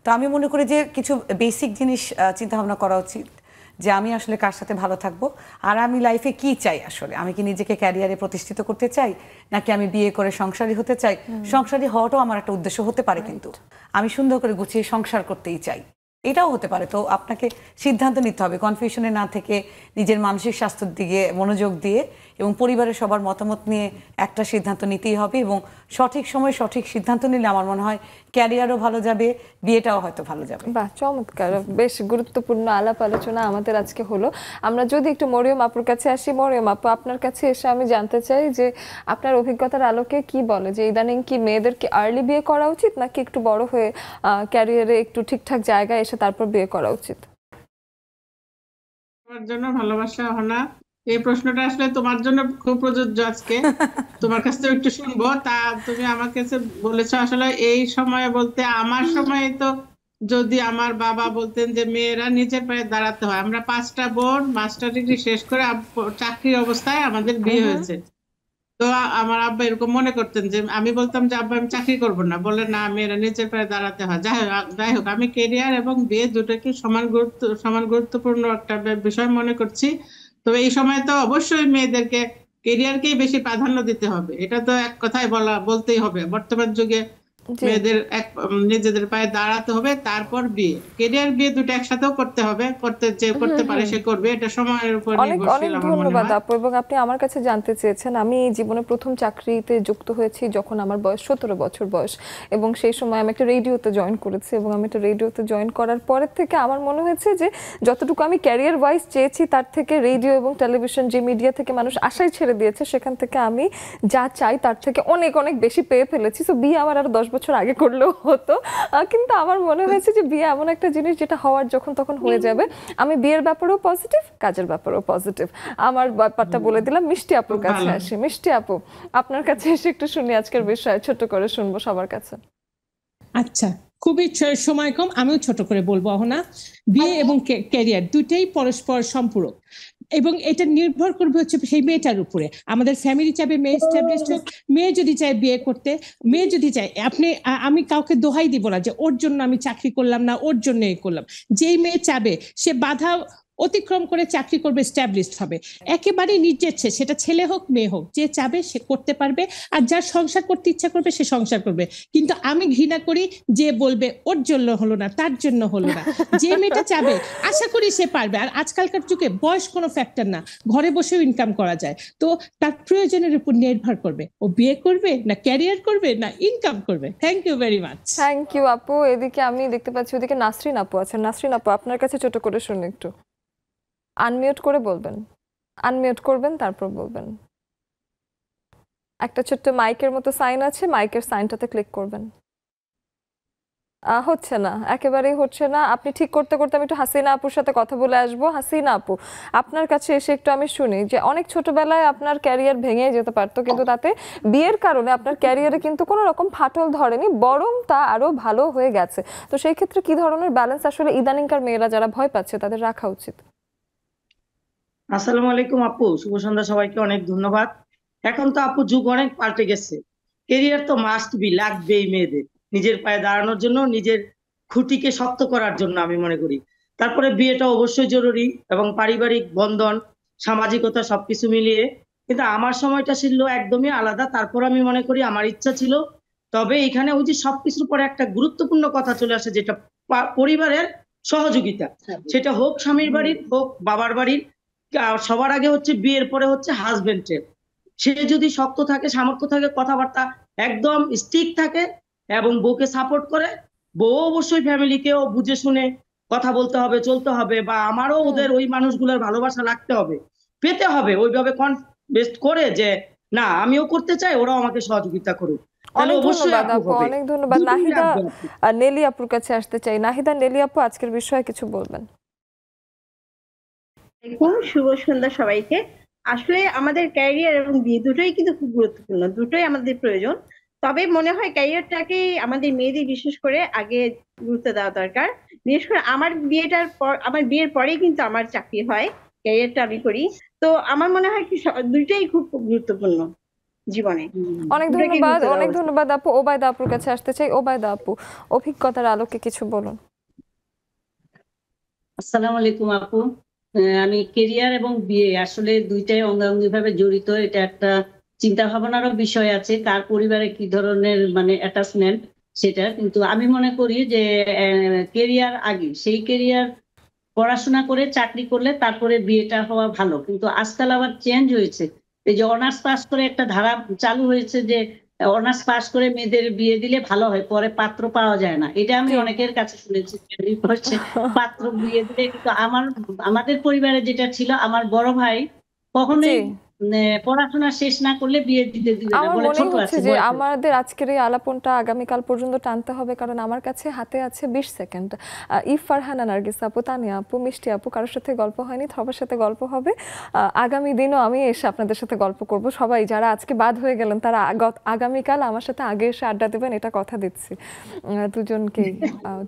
তো আমি মনে করি যে কিছু বেসিক জিনিস চিন্তাভাবনা করা উচিত, যে আমি আসলে কার সাথে ভালো থাকবো, আর আমি লাইফে কি চাই। আসলে আমি কি নিজেকে ক্যারিয়ারে প্রতিষ্ঠিত করতে চাই, নাকি আমি বিয়ে করে সংসারী হতে চাই। সংসারী হওয়াটাও আমার একটা উদ্দেশ্য হতে পারে, কিন্তু আমি সুন্দর করে গুছিয়ে সংসার করতেই চাই, এটাও হতে পারে। তো আপনাকে সিদ্ধান্ত নিতে হবে, কনফিউশনে না থেকে নিজের মানসিক স্বাস্থ্যের দিকে মনোযোগ দিয়ে এবং পরিবারের সবার মতামত নিয়ে একটা সিদ্ধান্ত নিতেই হবে। এবং সঠিক সময় সঠিক সিদ্ধান্ত নিলে আমার মনে হয় ক্যারিয়ারও ভালো যাবে, বিয়েটাও হয়তো ভালো যাবে। বাহ, চমৎকার। বেশ গুরুত্বপূর্ণ আলাপ আলোচনা আমাদের আজকে হলো। আমরা যদি একটু মরিয়ম আপুর কাছে আসি, মরিয়ম আপু, আপনার কাছে এসে আমি জানতে চাই যে আপনার অভিজ্ঞতার আলোকে কি বলে যে ইদানিং কি মেয়েদেরকে আর্লি বিয়ে করা উচিত, নাকি একটু বড় হয়ে ক্যারিয়ারে একটু ঠিকঠাক জায়গায় এসে তারপর বিয়ে করা উচিত? তোমার জন্য ভালোবাসা হনা, এই প্রশ্নটা আসলে তোমার জন্য খুব প্রযোজ্য আজকে। তোমার কাছ থেকে একটু শুনবো। তা তুমি আমার কাছে বলেছো আসলে এই সময় বলতে, আমার সময় তো যদি আমার বাবা বলতেন যে মেয়েরা নিজের পায়ে দাঁড়াতে হয়, আমরা 5টা বোন মাস্টার ডিগ্রি শেষ করে চাকরির অবস্থায় আমাদের বিয়ে হয়েছে। তো আমার আব্বা এরকম মনে করতেন যে, আমি বলতাম যে আব্বা আমি চাকরি করবো না, বলে না মেয়েরা নিজের পায়ে দাঁড়াতে হয়। যাই হোক আমি কেরিয়ার এবং বিয়ে দুটোকে সমান গুরুত্বপূর্ণ একটা বিষয় মনে করছি। তবে এই সময় তো অবশ্যই মেয়েদেরকে কেরিয়ারকেই বেশি প্রাধান্য দিতে হবে, এটা তো এক কথায় বলতেই হবে। বর্তমান যুগে মেয়েদের নিজেদের পায়ে দাঁড়াতে হবে, তারপর বিয়ে। কেরিয়ার বিয়ে দুটো একসাথেও করতে হবে, যে করতে পারে সে করবে, এটা সময়ের উপর নির্ভরশীল আমার মনে হয়। ধন্যবাদ আপু। এবং আপনি আমার কাছে জানতে চেয়েছেন, আমি জীবনে প্রথম চাকরিতে যুক্ত হয়েছি যখন আমার বয়স 17 বছর বয়স, এবং সেই সময় আমি একটা রেডিওতে জয়েন করেছি, এবং আমি একটা রেডিওতে জয়েন করার পরের থেকে আমার মনে হয়েছে যে যতটুকু আমি ক্যারিয়ার ওয়াইজ চেয়েছি তার থেকে রেডিও এবং টেলিভিশন, যে মিডিয়া থেকে মানুষ আশাই ছেড়ে দিয়েছে, সেখান থেকে আমি যা চাই তার থেকে অনেক অনেক বেশি পেয়ে ফেলেছি। সো বিয়ে আমার আরো 10 বছর আগে করলেও হতো, কিন্তু আমার মনে হয়েছে যে বিয়ে এমন একটা জিনিস যেটা হওয়ার যখন তখন হয়ে যাবে। আমি বিয়ের ব্যাপারেও পজিটিভ, কাজের ব্যাপারেও পজিটিভ। আমার ব্যাপারটা বলে দিলাম। মিষ্টি আপুর কাছে আসি। মিষ্টি আপু, আপনার কাছে এসে একটু শুনি আজকের বিষয়, ছোট করে শুনবো সবার কাছে। আচ্ছা, খুবই সময় কম, আমিও ছোট করে বলবো। অহনা, বিয়ে এবং ক্যারিয়ার দুটেই পরস্পর সম্পূরক, এবং এটা নির্ভর করবে হচ্ছে সেই মেয়েটার উপরে। আমাদের ফ্যামিলি চাইবে মেয়ে এস্টাবলিশড হোক, মেয়ে যদি চায় বিয়ে করতে, মেয়ে যদি চায়, আমি কাউকে দোহাই দিব না যে ওর জন্য আমি চাকরি করলাম না, ওর জন্য এই করলাম। যেই মেয়ে চাবে সে বাধা অতিক্রম করে চাকরি করবে, এস্টাবলিশড হবে, একেবারেই নিজেচ্ছে, সেটা ছেলে হোক মেয়ে হোক, যে চাবে সে করতে পারবে। আর যার সংসার করতে ইচ্ছা করবে সে সংসার করবে। কিন্তু আমি ঘৃণা করি যে বলবে ওর জন্য হলো না, তার জন্য হলো না। যে মেয়েটা চাবে আশা করি সে পারবে। আর আজকালকার যুগে বয়স কোনো ফ্যাক্টর না, ঘরে বসেও ইনকাম করা যায়। তো তার প্রয়োজনের উপর নির্ভর করবে ও বিয়ে করবে না ক্যারিয়ার করবে না ইনকাম করবে। Thank you very much. Thank you আপু। এদিকে আমি দেখতে পাচ্ছি ওদিকে নাসরিন আপু আছেন। নাসরিন আপু, আপনার কাছে ছোট করে শুনি একটু। আনমিউট করে বলবেন, আনমিউট করবেন, তারপর বলবেন। একটা ছোট্ট মাইকের মতো সাইন আছে, মাইকের সাইনটাতে ক্লিক করবেন। হচ্ছে না, একেবারেই হচ্ছে না। আপনি ঠিক করতে করতে আমি একটু হাসিনা আপুর সাথে কথা বলে আসবো। হাসিনা আপু, আপনার কাছে এসে একটু আমি শুনি যে অনেক ছোটবেলায় আপনার ক্যারিয়ার ভেঙে যেতে পারতো, কিন্তু তাতে বিয়ের কারণে আপনার ক্যারিয়ারে কিন্তু কোনো রকম ফাটল ধরেনি, বরং তা আরো ভালো হয়ে গেছে। তো সেই ক্ষেত্রে কি ধরনের ব্যালেন্স আসলে ইদানিংকার মেয়েরা যারা ভয় পাচ্ছে তাদের রাখা উচিত? আসসালামু আলাইকুম আপু, শুভ সন্ধ্যা সবাইকে, অনেক ধন্যবাদ। এখন তো আপু যুগ অনেক পাল্টে গেছে, কেরিয়ার তো মাস্ট বি, লাগবেই মেয়েদের নিজের পায়ে দাঁড়ানোর জন্য, নিজের খুঁটিকে শক্ত করার জন্য আমি মনে করি। তারপরে বিয়েটা অবশ্যই জরুরি, এবং পারিবারিক বন্ধন, সামাজিকতা সবকিছু মিলিয়ে। কিন্তু আমার সময়টা ছিল একদমই আলাদা। তারপর আমি মনে করি আমার ইচ্ছা ছিল, তবে এখানে ওই যে সবকিছুর পরে একটা গুরুত্বপূর্ণ কথা চলে আসে, যেটা পরিবারের সহযোগিতা, সেটা হোক স্বামীর বাড়ির হোক বাবার বাড়ির। সবার আগে হচ্ছে বিয়ের পরে হচ্ছে হাজবেন্ডের। সে যদি শক্ত থাকে, সামর্থ্য থাকে, কথাবার্তা একদম স্টিক থাকে এবং বউকে সাপোর্ট করে, বউ অবশ্যই ফ্যামিলিকেও বুঝে শুনে কথা বলতে হবে, চলতে হবে, বা আমারও ওদের ওই মানুষগুলোর ভালোবাসা লাগতে হবে, পেতে হবে, ওইভাবে কনভেস্ট করে যে না আমিও করতে চাই, ওরাও আমাকে সহযোগিতা করুক। অনেক ধন্যবাদ আপু, অনেক ধন্যবাদ। নাহিদা নেলি আপুর কাছে আসতে চাই। নাহিদা নেলি আপু, আজকের বিষয়ে কিছু বলবেন? শুভ সন্ধ্যা সবাইকে। আসলে আমাদের ক্যারিয়ার এবং বিয়ে দুটোই কিন্তু খুব গুরুত্বপূর্ণ, দুটোই আমাদের প্রয়োজন। তবে মনে হয় ক্যারিয়ারটাকে আমাদের মেয়েদের বিশেষ করে আগে গুরুত্ব দেওয়া দরকার। বিশেষ করে আমার বিয়ের পরেই কিন্তু আমার চাকরি হয়, ক্যারিয়ারটা আমি করি। তো আমার মনে হয় কি দুইটাই খুব গুরুত্বপূর্ণ জীবনে। অনেক ধন্যবাদ, অনেক ধন্যবাদ আপু। ওবায়দা আপুর কাছে আসতে চাই। ওবায়দা আপু, অভিজ্ঞতার আলোকে কিছু বলুন। আসসালামু আলাইকুম আপু। আমি কেরিয়ার এবং বিয়ে আসলে দুইটাই অঙ্গাঙ্গি ভাবে জড়িত। এটা একটা চিন্তা ভাবনারও বিষয় আছে, কার পরিবারে কি ধরনের অ্যাটাচমেন্ট সেটা। কিন্তু আমি মনে করি যে কেরিয়ার আগে, সেই কেরিয়ার পড়াশোনা করে চাকরি করলে তারপরে বিয়েটা হওয়া ভালো। কিন্তু আজকাল আবার চেঞ্জ হয়েছে, এই যে অনার্স পাস করে একটা ধারা চালু হয়েছে যে অনার্স পাস করে মেয়েদের বিয়ে দিলে ভালো হয়, পরে পাত্র পাওয়া যায় না। এটা আমি অনেকের কাছে শুনেছি, পাত্র বিয়ে দিলে। কিন্তু আমাদের পরিবারে যেটা ছিল, আমার বড় ভাই কখনোই পড়াশোনা শেষ না করলে বিয়ে দিতে দিবে না, বলে ছোট আছে। যে আমাদের আজকের এই আলাপনটা আগামীকাল পর্যন্ত টানতে হবে, কারণ আমার কাছে হাতে আছে 20 সেকেন্ড। ফারহানা, নার্গিস আপু, তানিয়া আপু, মিষ্টি আপু, কারোর সাথে গল্প হয়নি, সবার সাথে গল্প হবে। আগামী দিনও আমি এসে আপনাদের সাথে গল্প করব। সবাই যারা আজকে বাদ হয়ে গেলেন তারা আগামীকাল আমার সাথে আগে এসে আড্ডা দেবেন, এটা কথা দিচ্ছি।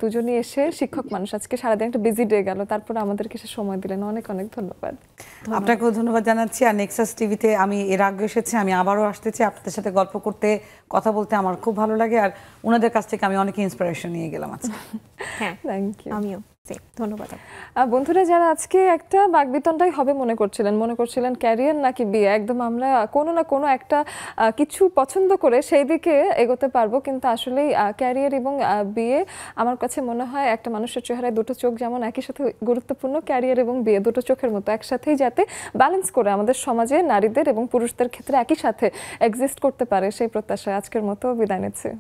দুজনই এসে শিক্ষক মানুষ, আজকে সারাদিন একটা বিজি ডে গেল, তারপরে আমাদেরকে এসে সময় দিলেন। অনেক অনেক ধন্যবাদ। আপনাকেও ধন্যবাদ জানাচ্ছি। আর নেক্সাস টিভিতে আমি এর আগে এসেছি, আমি আবারও আসতে চাই। আপনাদের সাথে গল্প করতে, কথা বলতে আমার খুব ভালো লাগে। আর ওনাদের কাছ থেকে আমি অনেক ইন্সপিরেশন নিয়ে গেলাম আজকে। হ্যাঁ, থ্যাংক ইউ। আমিও ধন্যবাদ। বন্ধুরা যারা আজকে একটা বাকবিতণ্ডাই হবে মনে করছিলেন ক্যারিয়ার নাকি বিয়ে, একদম আমরা কোনো না কোনো একটা কিছু পছন্দ করে সেই দিকে এগোতে পারবো, কিন্তু আসলেই ক্যারিয়ার এবং বিয়ে আমার কাছে মনে হয় একটা মানুষের চেহারায় দুটো চোখ যেমন একই সাথে গুরুত্বপূর্ণ, ক্যারিয়ার এবং বিয়ে দুটো চোখের মতো একসাথেই যাতে ব্যালেন্স করে আমাদের সমাজে নারীদের এবং পুরুষদের ক্ষেত্রে একই সাথে এক্সিস্ট করতে পারে সেই প্রত্যাশায় আজকের মতো বিদায় নিচ্ছি।